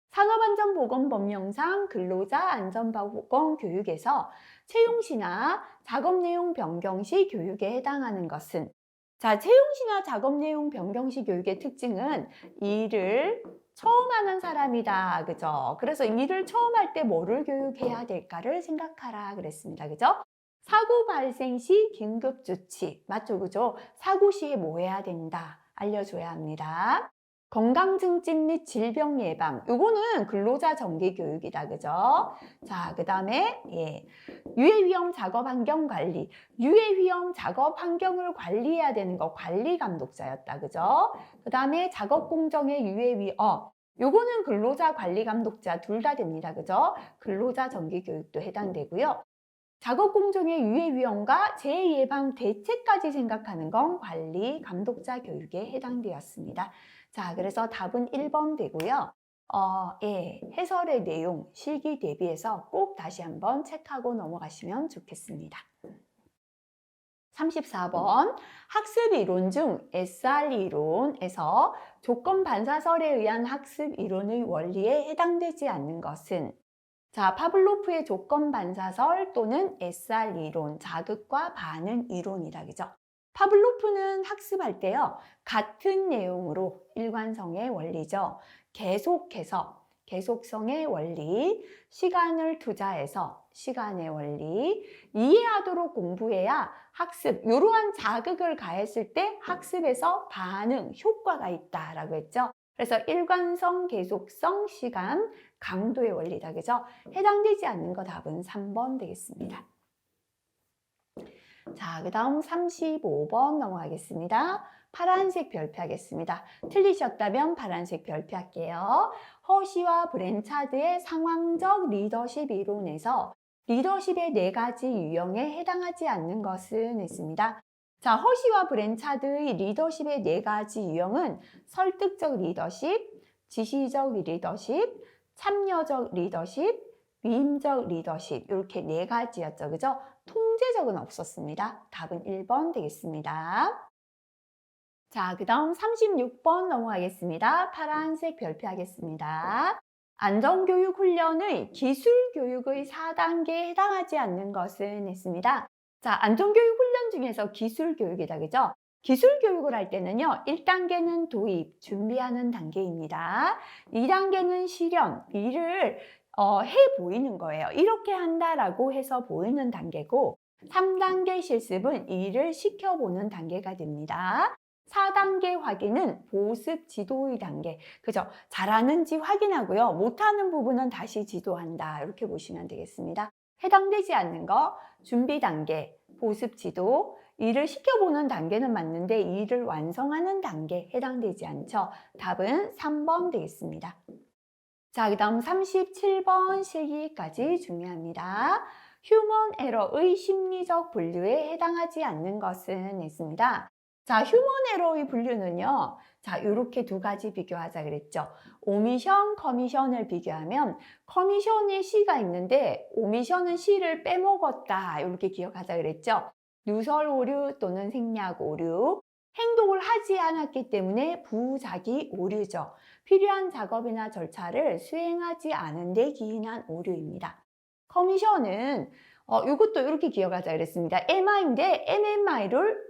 산업안전보건법령상 근로자 안전보건 교육에서 채용시나 작업내용 변경 시 교육에 해당하는 것은 자, 채용시나 작업내용 변경 시 교육의 특징은 일을 처음 하는 사람이다. 그죠? 그래서 일을 처음 할 때 뭐를 교육해야 될까를 생각하라 그랬습니다. 그죠? 사고 발생 시 긴급 조치. 맞죠? 그죠? 사고 시에 뭐 해야 된다. 알려줘야 합니다. 건강증진 및 질병 예방. 요거는 근로자 정기 교육이다. 그죠? 자, 그 다음에, 유해위험 작업 환경 관리. 유해위험 작업 환경을 관리해야 되는 거 관리 감독자였다. 그죠? 그 다음에 작업 공정의 유해위험. 요거는 근로자 관리 감독자 둘 다 됩니다. 그죠? 근로자 정기 교육도 해당되고요. 작업 공정의 유해 위험과 재해 예방 대책까지 생각하는 건 관리 감독자 교육에 해당되었습니다. 자, 그래서 답은 1번 되고요. 해설의 내용, 실기 대비해서 꼭 다시 한번 체크하고 넘어가시면 좋겠습니다. 34번 학습 이론 중 SR 이론에서 조건 반사설에 의한 학습 이론의 원리에 해당되지 않는 것은 자, 파블로프의 조건 반사설 또는 SR 이론, 자극과 반응 이론이다. 그죠? 파블로프는 학습할 때요. 같은 내용으로 일관성의 원리죠. 계속해서 계속성의 원리, 시간을 투자해서 시간의 원리, 이해하도록 공부해야 학습, 이러한 자극을 가했을 때 학습에서 반응, 효과가 있다라고 했죠. 그래서 일관성, 계속성, 시간, 강도의 원리다. 그죠? 해당되지 않는 거 답은 3번 되겠습니다. 자, 그 다음 35번 넘어가겠습니다. 파란색 별표 하겠습니다. 틀리셨다면 파란색 별표 할게요. 허시와 브랜차드의 상황적 리더십 이론에서 리더십의 4가지 유형에 해당하지 않는 것은 했습니다. 자, 허시와 브랜차드의 리더십의 4가지 유형은 설득적 리더십, 지시적 리더십, 참여적 리더십, 위임적 리더십 이렇게 4가지였죠. 그죠? 통제적은 없었습니다. 답은 1번 되겠습니다. 자, 그 다음 36번 넘어가겠습니다. 파란색 별표 하겠습니다. 안전교육 훈련의 기술교육의 4단계에 해당하지 않는 것은 했습니다. 자, 안전교육 훈련 중에서 기술교육이다. 그죠? 기술교육을 할 때는요, 1단계는 도입, 준비하는 단계입니다. 2단계는 실현, 일을 해 보이는 거예요. 이렇게 한다라고 해서 보이는 단계고 3단계 실습은 일을 시켜보는 단계가 됩니다. 4단계 확인은 보습 지도의 단계. 그죠? 잘하는지 확인하고요. 못하는 부분은 다시 지도한다. 이렇게 보시면 되겠습니다. 해당되지 않는 거 준비 단계, 보습 지도, 일을 시켜보는 단계는 맞는데 일을 완성하는 단계 해당되지 않죠. 답은 3번 되겠습니다. 자, 그 다음 37번 실기까지 중요합니다. 휴먼 에러의 심리적 분류에 해당하지 않는 것은 있습니다. 자, 휴먼 에러의 분류는요. 자, 이렇게 2가지 비교하자 그랬죠. 오미션, 커미션을 비교하면 커미션에 C가 있는데 오미션은 C를 빼먹었다. 이렇게 기억하자 그랬죠. 누설 오류 또는 생략 오류. 행동을 하지 않았기 때문에 부작위 오류죠. 필요한 작업이나 절차를 수행하지 않은 데 기인한 오류입니다. 커미션은 이것도 이렇게 기억하자 그랬습니다. MI인데 MMI로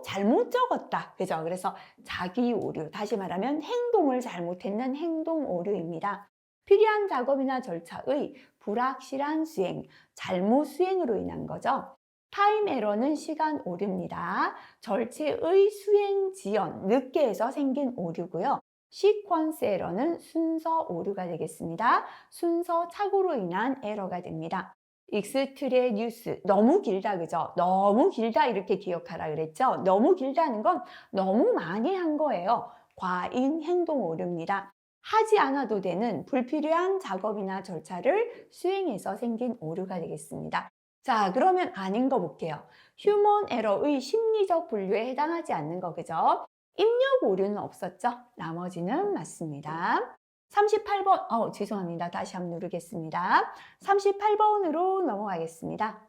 잘못 적었다. 그죠? 그래서 자기 오류, 다시 말하면 행동을 잘못했는 행동 오류입니다. 필요한 작업이나 절차의 불확실한 수행, 잘못 수행으로 인한 거죠. 타임 에러는 시간 오류입니다. 절차의 수행 지연, 늦게 해서 생긴 오류고요. 시퀀스 에러는 순서 오류가 되겠습니다. 순서 착오로 인한 에러가 됩니다. 익스트레 뉴스, 너무 길다, 그죠? 너무 길다 이렇게 기억하라 그랬죠? 너무 길다는 건 너무 많이 한 거예요. 과잉 행동 오류입니다. 하지 않아도 되는 불필요한 작업이나 절차를 수행해서 생긴 오류가 되겠습니다. 자, 그러면 아닌 거 볼게요. 휴먼 에러의 심리적 분류에 해당하지 않는 거, 그죠? 입력 오류는 없었죠? 나머지는 맞습니다. 38번, 죄송합니다. 다시 한번 누르겠습니다. 38번으로 넘어가겠습니다.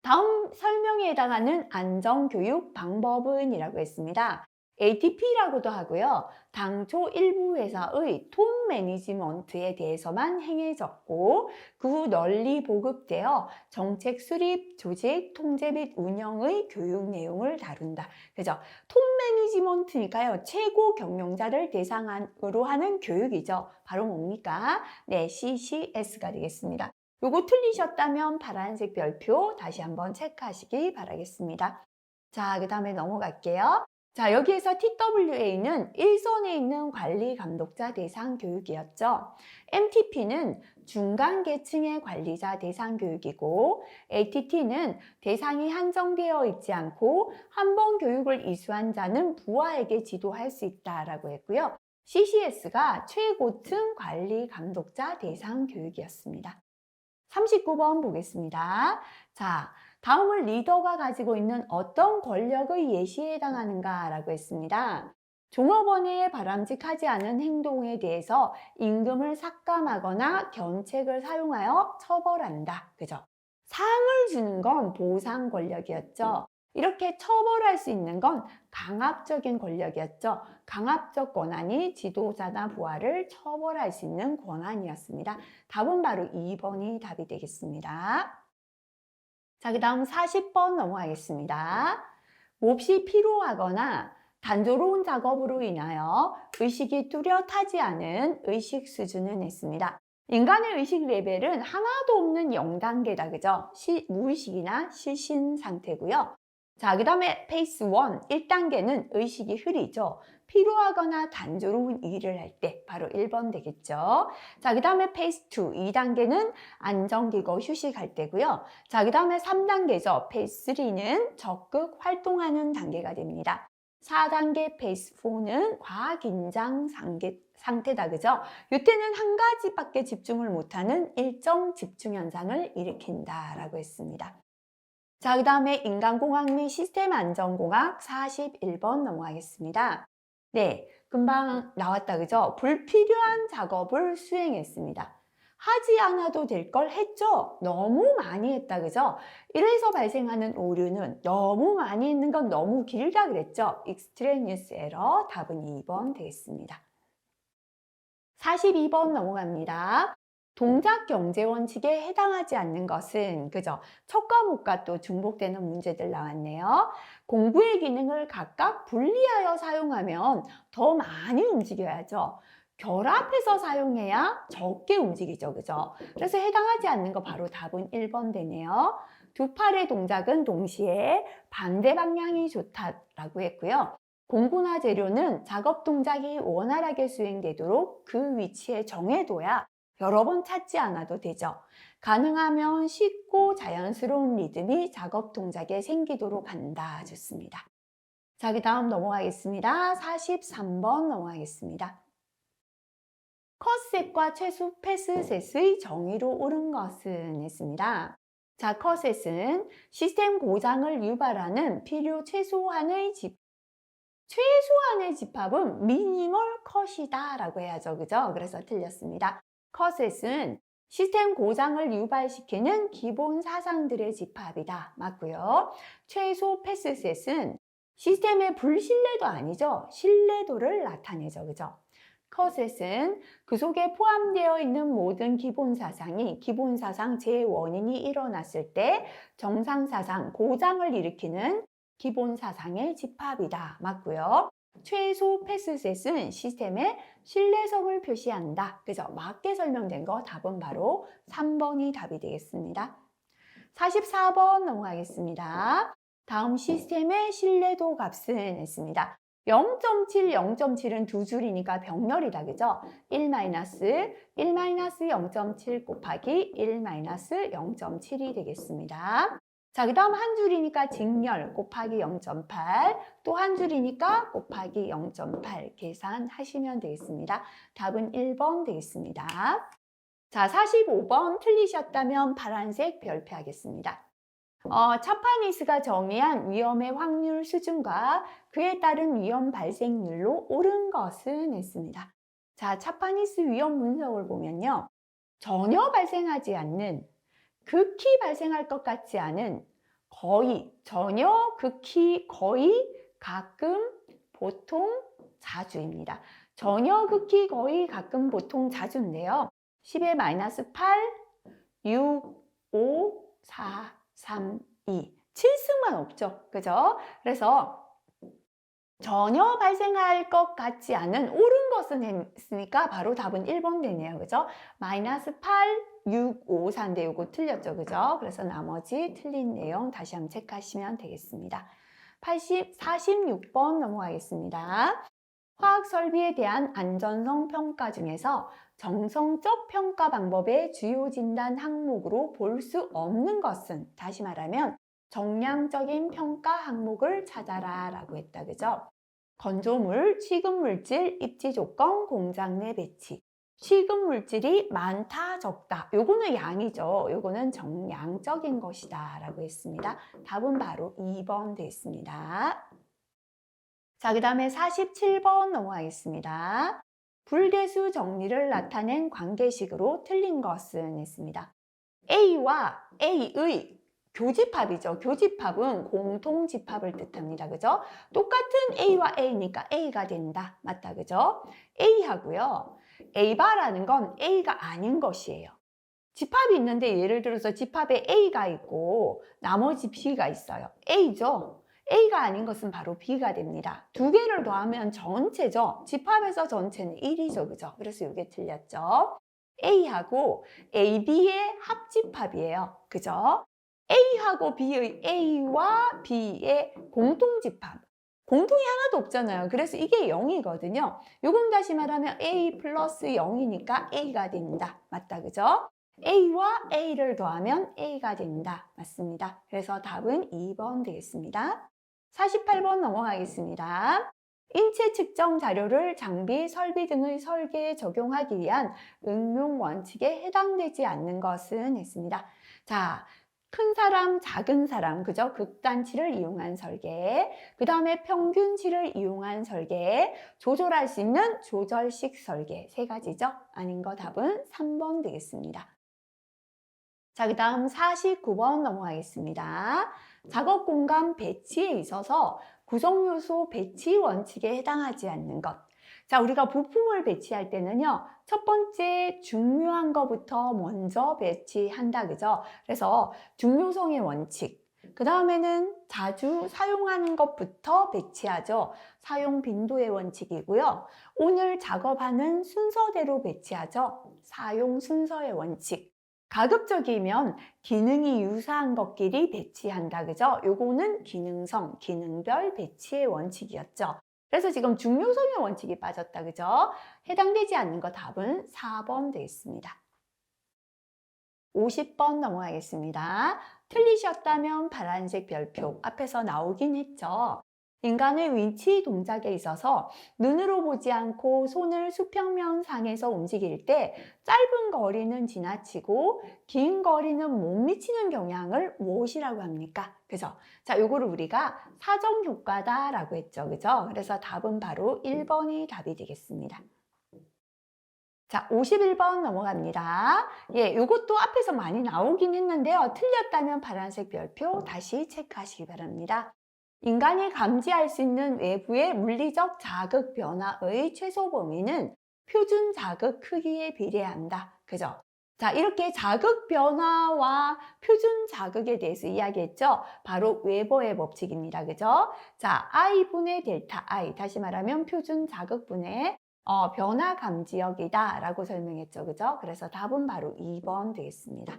다음 설명에 해당하는 안전교육 방법은 이라고 했습니다. ATP라고도 하고요. 당초 일부 회사의 톤 매니지먼트에 대해서만 행해졌고 그 후 널리 보급되어 정책 수립, 조직, 통제 및 운영의 교육 내용을 다룬다. 그죠? 톤 매니지먼트니까요. 최고 경영자를 대상으로 하는 교육이죠. 바로 뭡니까? 네, CCS가 되겠습니다. 요거 틀리셨다면 파란색 별표 다시 한번 체크하시기 바라겠습니다. 자, 그 다음에 넘어갈게요. 자, 여기에서 TWA는 일선에 있는 관리 감독자 대상 교육이었죠. MTP는 중간 계층의 관리자 대상 교육이고 ATT는 대상이 한정되어 있지 않고 한 번 교육을 이수한 자는 부하에게 지도할 수 있다라고 했고요. CCS가 최고층 관리 감독자 대상 교육이었습니다. 39번 보겠습니다. 자, 다음은 리더가 가지고 있는 어떤 권력의 예시에 해당하는가 라고 했습니다. 종업원의 바람직하지 않은 행동에 대해서 임금을 삭감하거나 견책을 사용하여 처벌한다. 그죠? 상을 주는 건 보상 권력이었죠. 이렇게 처벌할 수 있는 건 강압적인 권력이었죠. 강압적 권한이 지도자나 부하를 처벌할 수 있는 권한이었습니다. 답은 바로 2번이 답이 되겠습니다. 자, 그 다음 40번 넘어가겠습니다. 몹시 피로하거나 단조로운 작업으로 인하여 의식이 뚜렷하지 않은 의식 수준은 했습니다. 인간의 의식 레벨은 하나도 없는 0단계다. 그죠? 무의식이나 실신 상태고요. 자, 그 다음에 페이스 1, 1단계는 의식이 흐리죠. 피로하거나 단조로운 일을 할 때 바로 1번 되겠죠. 자, 그 다음에 페이스 2, 2단계는 안정기고 휴식할 때고요. 자, 그 다음에 3단계죠. 페이스 3는 적극 활동하는 단계가 됩니다. 4단계 페이스 4는 과긴장 상태다. 그죠? 이때는 한 가지밖에 집중을 못하는 일정 집중 현상을 일으킨다라고 했습니다. 자, 그 다음에 인간공학 및 시스템 안전공학 41번 넘어가겠습니다. 네, 금방 나왔다. 그죠? 불필요한 작업을 수행했습니다. 하지 않아도 될 걸 했죠? 너무 많이 했다. 그죠? 이래서 발생하는 오류는 너무 많이 했는 건 너무 길다 그랬죠? extraneous error, 답은 2번 되겠습니다. 42번 넘어갑니다. 동작 경제 원칙에 해당하지 않는 것은, 그죠? 첫 과목과 또 중복되는 문제들 나왔네요. 공부의 기능을 각각 분리하여 사용하면 더 많이 움직여야죠. 결합해서 사용해야 적게 움직이죠. 그죠? 그래서 해당하지 않는 거 바로 답은 1번 되네요. 두 팔의 동작은 동시에 반대 방향이 좋다라고 했고요. 공구나 재료는 작업 동작이 원활하게 수행되도록 그 위치에 정해둬야 여러 번 찾지 않아도 되죠. 가능하면 쉽고 자연스러운 리듬이 작업 동작에 생기도록 한다. 좋습니다. 자, 그 다음 넘어가겠습니다. 43번 넘어가겠습니다. 컷셋과 최소 패스셋의 정의로 옳은 것은 했습니다. 자, 컷셋은 시스템 고장을 유발하는 필요 최소한의 집합은 미니멀 컷이다 라고 해야죠. 그죠? 그래서 틀렸습니다. 컷셋은 시스템 고장을 유발시키는 기본 사상들의 집합이다. 맞고요. 최소 패스셋은 시스템의 불신뢰도 아니죠. 신뢰도를 나타내죠. 그죠? 컷셋은 그 속에 포함되어 있는 모든 기본 사상이 기본 사상 재원인이 일어났을 때 정상 사상, 고장을 일으키는 기본 사상의 집합이다. 맞고요. 최소 패스셋은 시스템의 신뢰성을 표시한다. 그죠? 맞게 설명된 거 답은 바로 3번이 답이 되겠습니다. 44번 넘어가겠습니다. 다음 시스템의 신뢰도 값은 했습니다. 0.7, 0.7은 두 줄이니까 병렬이다. 그죠? 1-0.7 곱하기 1-0.7이 되겠습니다. 자, 그 다음 한 줄이니까 직렬 곱하기 0.8, 또 한 줄이니까 곱하기 0.8 계산하시면 되겠습니다. 답은 1번 되겠습니다. 자, 45번 틀리셨다면 파란색 별표하겠습니다. 차파니스가 정의한 위험의 확률 수준과 그에 따른 위험 발생률로 옳은 것은 했습니다. 자, 차파니스 위험 분석을 보면요. 전혀 발생하지 않는, 극히 발생할 것 같지 않은, 거의, 전혀, 극히, 거의, 가끔, 보통, 자주입니다. 전혀, 극히, 거의, 가끔, 보통, 자주인데요. 10의 마이너스 8, 6, 5, 4, 3, 2. 7승만 없죠. 그죠? 그래서 전혀 발생할 것 같지 않은 옳은 것은 했으니까 바로 답은 1번 되네요. 그죠? 마이너스 8, 6, 5, 4인데 이거 틀렸죠. 그죠? 그래서 나머지 틀린 내용 다시 한번 체크하시면 되겠습니다. 46번 넘어가겠습니다. 화학 설비에 대한 안전성 평가 중에서 정성적 평가 방법의 주요 진단 항목으로 볼 수 없는 것은, 다시 말하면 정량적인 평가 항목을 찾아라 라고 했다. 그죠? 건조물, 취급물질, 입지조건, 공장 내 배치. 취급물질이 많다, 적다. 요거는 양이죠. 요거는 정량적인 것이다 라고 했습니다. 답은 바로 2번 되겠습니다. 자, 그 다음에 47번 넘어가겠습니다. 불대수 정리를 나타낸 관계식으로 틀린 것은 했습니다. A와 A의 교집합이죠. 교집합은 공통집합을 뜻합니다. 그죠? 똑같은 A와 A니까 A가 된다. 맞다. 그죠? A하고요. A바라는 건 A가 아닌 것이에요. 집합이 있는데 예를 들어서 집합에 A가 있고 나머지 B가 있어요. A죠? A가 아닌 것은 바로 B가 됩니다. 두 개를 더하면 전체죠. 집합에서 전체는 1이죠. 그죠? 그래서 이게 틀렸죠. A하고 AB의 합집합이에요. 그죠? A하고 B의 A와 B의 공통집합. 공통이 하나도 없잖아요. 그래서 이게 0이거든요. 요건 다시 말하면 A 플러스 0이니까 A가 된다. 맞다. 그죠? A와 A를 더하면 A가 된다. 맞습니다. 그래서 답은 2번 되겠습니다. 48번 넘어가겠습니다. 인체 측정 자료를 장비, 설비 등의 설계에 적용하기 위한 응용 원칙에 해당되지 않는 것은 했습니다. 자, 큰 사람, 작은 사람, 그죠? 극단치를 이용한 설계, 그 다음에 평균치를 이용한 설계, 조절할 수 있는 조절식 설계, 세 가지죠? 아닌 거 답은 3번 되겠습니다. 자, 그 다음 49번 넘어가겠습니다. 작업 공간 배치에 있어서 구성요소 배치 원칙에 해당하지 않는 것. 자, 우리가 부품을 배치할 때는요, 첫 번째 중요한 것부터 먼저 배치한다. 그죠? 그래서 중요성의 원칙. 그 다음에는 자주 사용하는 것부터 배치하죠. 사용 빈도의 원칙이고요. 오늘 작업하는 순서대로 배치하죠. 사용 순서의 원칙. 가급적이면 기능이 유사한 것끼리 배치한다. 그죠? 요거는 기능성, 기능별 배치의 원칙이었죠. 그래서 지금 중요성의 원칙이 빠졌다. 그죠? 해당되지 않는 거 답은 4번 되겠습니다. 50번 넘어가겠습니다. 틀리셨다면 파란색 별표 앞에서 나오긴 했죠. 인간의 위치 동작에 있어서 눈으로 보지 않고 손을 수평면 상에서 움직일 때 짧은 거리는 지나치고 긴 거리는 못 미치는 경향을 무엇이라고 합니까? 그죠? 자, 요거를 우리가 사정 효과다라고 했죠. 그죠? 그래서 답은 바로 1번이 답이 되겠습니다. 자, 51번 넘어갑니다. 예, 요것도 앞에서 많이 나오긴 했는데요. 틀렸다면 파란색 별표 다시 체크하시기 바랍니다. 인간이 감지할 수 있는 외부의 물리적 자극 변화의 최소 범위는 표준 자극 크기에 비례한다. 그죠? 자, 이렇게 자극 변화와 표준 자극에 대해서 이야기했죠? 바로 웨버의 법칙입니다. 그죠? 자, I분의 델타 I, 다시 말하면 표준 자극분의 변화 감지역이다 라고 설명했죠. 그죠? 그래서 답은 바로 2번 되겠습니다.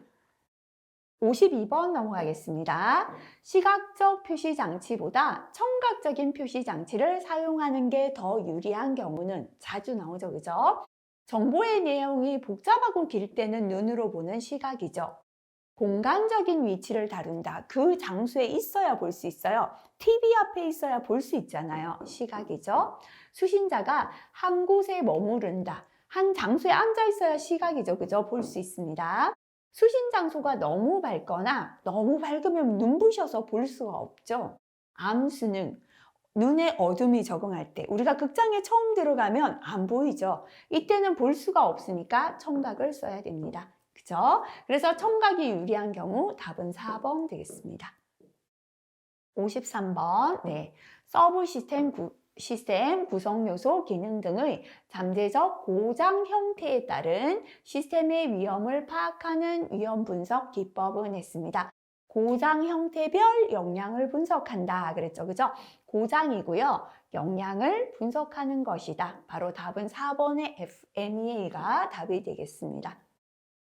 52번 넘어가겠습니다. 시각적 표시 장치보다 청각적인 표시 장치를 사용하는 게 더 유리한 경우는 자주 나오죠. 그죠? 정보의 내용이 복잡하고 길 때는 눈으로 보는 시각이죠. 공간적인 위치를 다룬다. 그 장소에 있어야 볼 수 있어요. TV 앞에 있어야 볼 수 있잖아요. 시각이죠. 수신자가 한 곳에 머무른다. 한 장소에 앉아 있어야 시각이죠. 그죠? 볼 수 있습니다. 수신 장소가 너무 밝거나 너무 밝으면 눈부셔서 볼 수가 없죠. 암수능. 눈에 어둠이 적응할 때 우리가 극장에 처음 들어가면 안 보이죠. 이때는 볼 수가 없으니까 청각을 써야 됩니다. 그죠? 그래서 청각이 유리한 경우 답은 4번 되겠습니다. 53번. 네. 서브 시스템 구성 요소 기능 등의 잠재적 고장 형태에 따른 시스템의 위험을 파악하는 위험 분석 기법은 했습니다. 고장 형태별 역량을 분석한다 그랬죠. 그죠? 고장이고요. 역량을 분석하는 것이다. 바로 답은 4번의 FMEA가 답이 되겠습니다.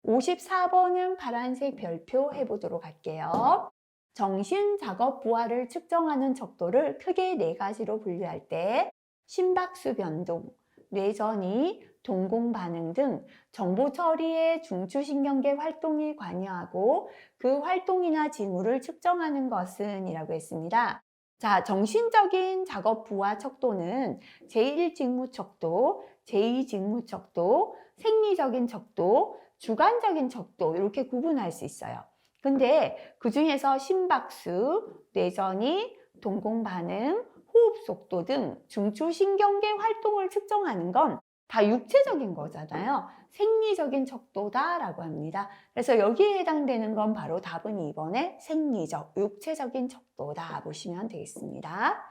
54번은 파란색 별표 해보도록 할게요. 정신 작업 부하를 측정하는 척도를 크게 4가지로 분류할 때 심박수 변동, 뇌전이, 동공 반응 등 정보 처리에 중추신경계 활동이 관여하고 그 활동이나 징후를 측정하는 것은 이라고 했습니다. 자, 정신적인 작업 부하 척도는 제1직무 척도, 제2직무 척도, 생리적인 척도, 주관적인 척도 이렇게 구분할 수 있어요. 근데 그 중에서 심박수, 뇌전이, 동공 반응, 호흡 속도 등 중추신경계 활동을 측정하는 건 다 육체적인 거잖아요. 생리적인 척도다라고 합니다. 그래서 여기에 해당되는 건 바로 답은 2번의 생리적, 육체적인 척도다 보시면 되겠습니다.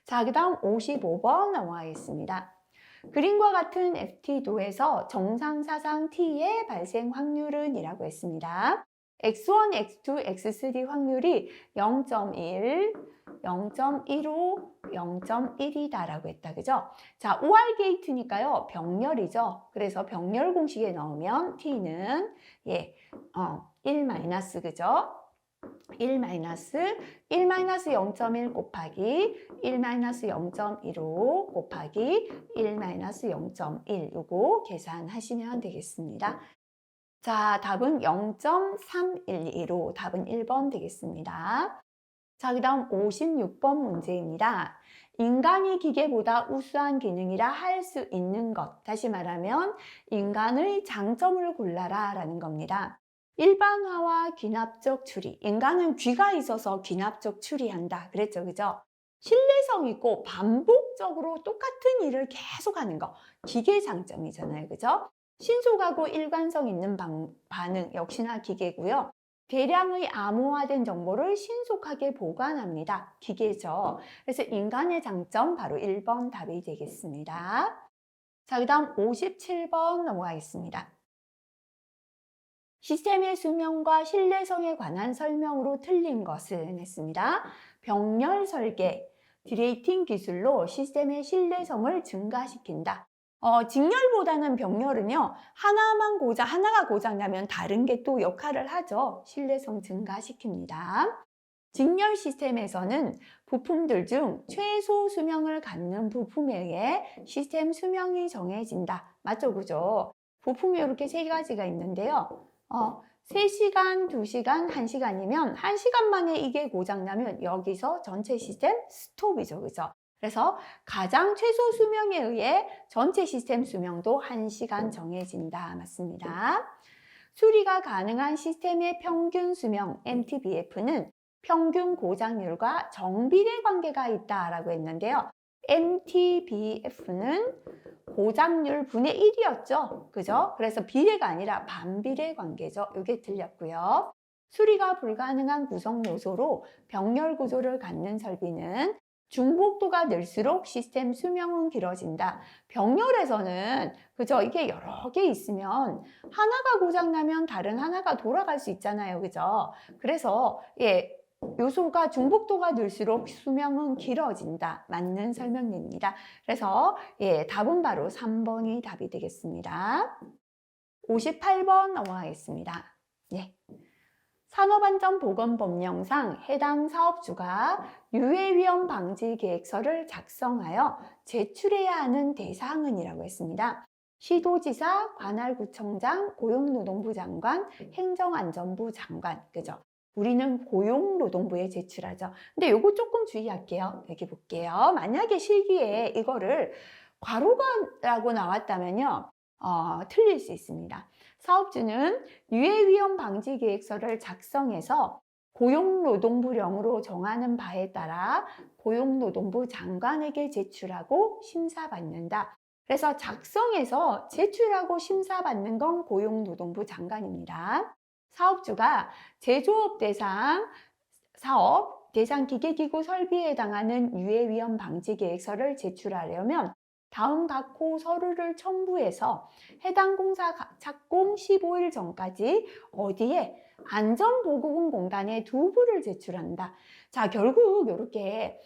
자, 그 다음 55번 넘어가겠습니다. 그림과 같은 FT도에서 정상 사상 T의 발생 확률은 이라고 했습니다. X1, X2, X3 확률이 0.1, 0.15, 0.1이다라고 했다. 그죠? 자, OR 게이트니까요. 병렬이죠. 그래서 병렬 공식에 넣으면 T는 1 그죠? 1 0.1 곱하기 1 0.15 곱하기 1 0.1 요거 계산하시면 되겠습니다. 자, 답은 0.312로 답은 1번 되겠습니다. 자, 그 다음 56번 문제입니다. 인간이 기계보다 우수한 기능이라 할 수 있는 것. 다시 말하면 인간의 장점을 골라라 라는 겁니다. 일반화와 귀납적 추리. 인간은 귀가 있어서 귀납적 추리한다. 그랬죠, 그죠? 신뢰성 있고 반복적으로 똑같은 일을 계속하는 거. 기계 장점이잖아요, 그죠? 신속하고 일관성 있는 반응 역시나 기계고요. 대량의 암호화된 정보를 신속하게 보관합니다. 기계죠. 그래서 인간의 장점 바로 1번 답이 되겠습니다. 자, 그 다음 57번 넘어가겠습니다. 시스템의 수명과 신뢰성에 관한 설명으로 틀린 것은 했습니다. 병렬 설계, 디레이팅 기술로 시스템의 신뢰성을 증가시킨다. 직렬보다는 병렬은요, 하나가 고장나면 다른 게 또 역할을 하죠. 신뢰성 증가시킵니다. 직렬 시스템에서는 부품들 중 최소 수명을 갖는 부품에 의해 시스템 수명이 정해진다. 맞죠? 그죠? 부품이 이렇게 3가지가 있는데요. 3시간, 2시간, 1시간이면 1시간 만에 이게 고장나면 여기서 전체 시스템 스톱이죠. 그죠? 그래서 가장 최소 수명에 의해 전체 시스템 수명도 1시간 정해진다. 맞습니다. 수리가 가능한 시스템의 평균 수명 MTBF는 평균 고장률과 정비례 관계가 있다라고 했는데요. MTBF는 고장률 분의 1이었죠. 그죠? 그래서 비례가 아니라 반비례 관계죠. 이게 틀렸고요. 수리가 불가능한 구성 요소로 병렬 구조를 갖는 설비는 중복도가 늘수록 시스템 수명은 길어진다. 병렬에서는 그죠? 이게 여러 개 있으면 하나가 고장나면 다른 하나가 돌아갈 수 있잖아요. 그죠? 그래서 요소가 중복도가 늘수록 수명은 길어진다. 맞는 설명입니다. 그래서 답은 바로 3번이 답이 되겠습니다. 58번 넘어가겠습니다. 산업안전보건법령상 해당 사업주가 유해위험 방지 계획서를 작성하여 제출해야 하는 대상은 이라고 했습니다. 시도지사, 관할구청장, 고용노동부 장관, 행정안전부 장관, 그죠? 우리는 고용노동부에 제출하죠. 근데 요거 조금 주의할게요. 여기 볼게요. 만약에 실기에 이거를 과로가라고 나왔다면요. 틀릴 수 있습니다. 사업주는 유해위험 방지 계획서를 작성해서 고용노동부령으로 정하는 바에 따라 고용노동부 장관에게 제출하고 심사받는다. 그래서 작성해서 제출하고 심사받는 건 고용노동부 장관입니다. 사업주가 제조업 대상 사업, 대상 기계기구 설비에 해당하는 유해위험 방지 계획서를 제출하려면 다음 각호 서류를 첨부해서 해당 공사 착공 15일 전까지 어디에? 안전보건공단에 두부를 제출한다. 자, 결국 이렇게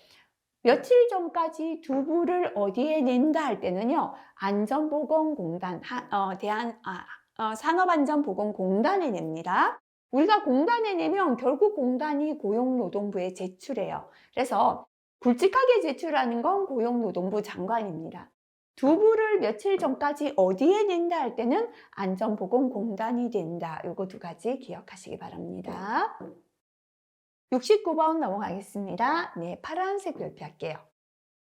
며칠 전까지 두부를 어디에 낸다 할 때는요, 안전보건공단, 산업안전보건공단에 냅니다. 우리가 공단에 내면 결국 공단이 고용노동부에 제출해요. 그래서 굵직하게 제출하는 건 고용노동부 장관입니다. 두부를 며칠 전까지 어디에 낸다 할 때는 안전보건공단이 된다. 요거 두 가지 기억하시기 바랍니다. 69번 넘어가겠습니다. 네, 파란색 별표할게요.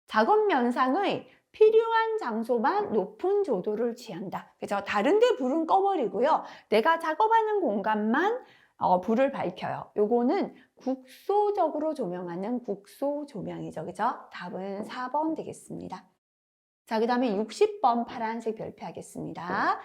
작업 면상의 필요한 장소만 높은 조도를 취한다. 그죠? 다른 데 불은 꺼버리고요. 내가 작업하는 공간만 불을 밝혀요. 요거는 국소적으로 조명하는 국소 조명이죠. 그죠? 답은 4번 되겠습니다. 자, 그 다음에 60번 파란색 별표하겠습니다.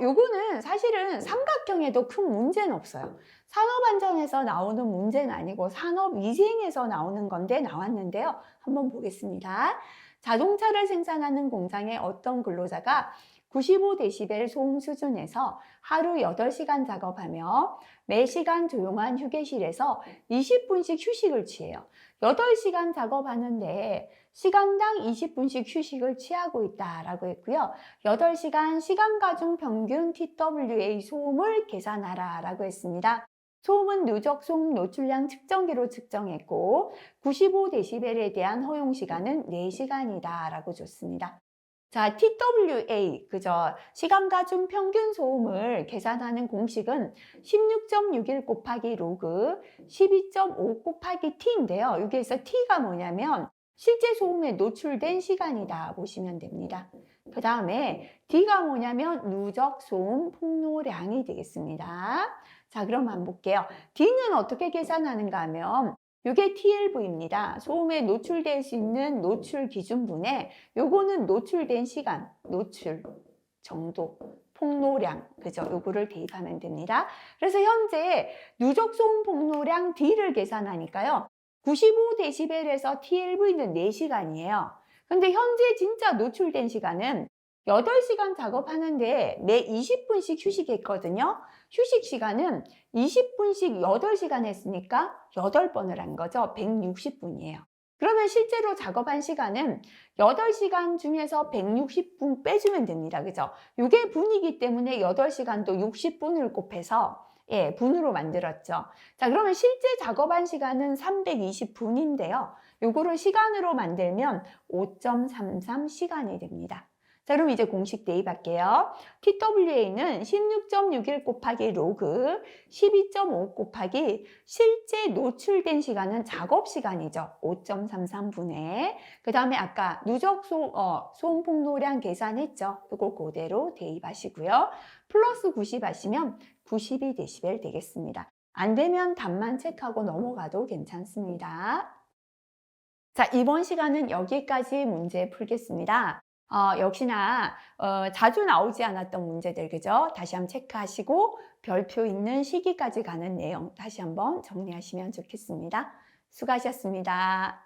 요거는 사실은 삼각형에도 큰 문제는 없어요. 산업안전에서 나오는 문제는 아니고 산업위생에서 나오는 건데 나왔는데요. 한번 보겠습니다. 자동차를 생산하는 공장의 어떤 근로자가 95데시벨 소음 수준에서 하루 8시간 작업하며 매시간 조용한 휴게실에서 20분씩 휴식을 취해요. 8시간 작업하는데 시간당 20분씩 휴식을 취하고 있다라고 했고요. 8시간 시간가중 평균 TWA 소음을 계산하라 라고 했습니다. 소음은 누적 소음 노출량 측정기로 측정했고 95데시벨에 대한 허용 시간은 4시간이다 라고 줬습니다. 자, TWA, 그죠? 시간가중 평균 소음을 계산하는 공식은 16.61 곱하기 로그 12.5 곱하기 T인데요. 여기에서 T가 뭐냐면 실제 소음에 노출된 시간이다 보시면 됩니다. 그 다음에 D가 뭐냐면 누적 소음 폭로량이 되겠습니다. 자, 그럼 한번 볼게요. D는 어떻게 계산하는가 하면 이게 TLV입니다. 소음에 노출될 수 있는 노출 기준분에 요거는 노출된 시간, 노출 정도, 폭로량, 그죠? 요거를 대입하면 됩니다. 그래서 현재 누적 소음 폭로량 D를 계산하니까요. 95데시벨에서 TLV는 4시간이에요. 근데 현재 진짜 노출된 시간은 8시간 작업하는데 매 20분씩 휴식했거든요. 휴식 시간은 20분씩 8시간 했으니까 8번을 한 거죠. 160분이에요. 그러면 실제로 작업한 시간은 8시간 중에서 160분 빼주면 됩니다. 그죠? 이게 분이기 때문에 8시간도 60분을 곱해서 분으로 만들었죠. 자, 그러면 실제 작업한 시간은 320분인데요. 요거를 시간으로 만들면 5.33 시간이 됩니다. 자, 그럼 이제 공식 대입할게요. TWA는 16.61 곱하기 로그 12.5 곱하기 실제 노출된 시간은 작업 시간이죠. 5.33분에. 그 다음에 아까 누적 소음 폭로량 계산했죠. 이거 그대로 대입하시고요. 플러스 90 하시면 92데시벨 되겠습니다. 안 되면 답만 체크하고 넘어가도 괜찮습니다. 자, 이번 시간은 여기까지 문제 풀겠습니다. 역시나 자주 나오지 않았던 문제들, 그죠? 다시 한번 체크하시고 별표 있는 시기까지 가는 내용 다시 한번 정리하시면 좋겠습니다. 수고하셨습니다.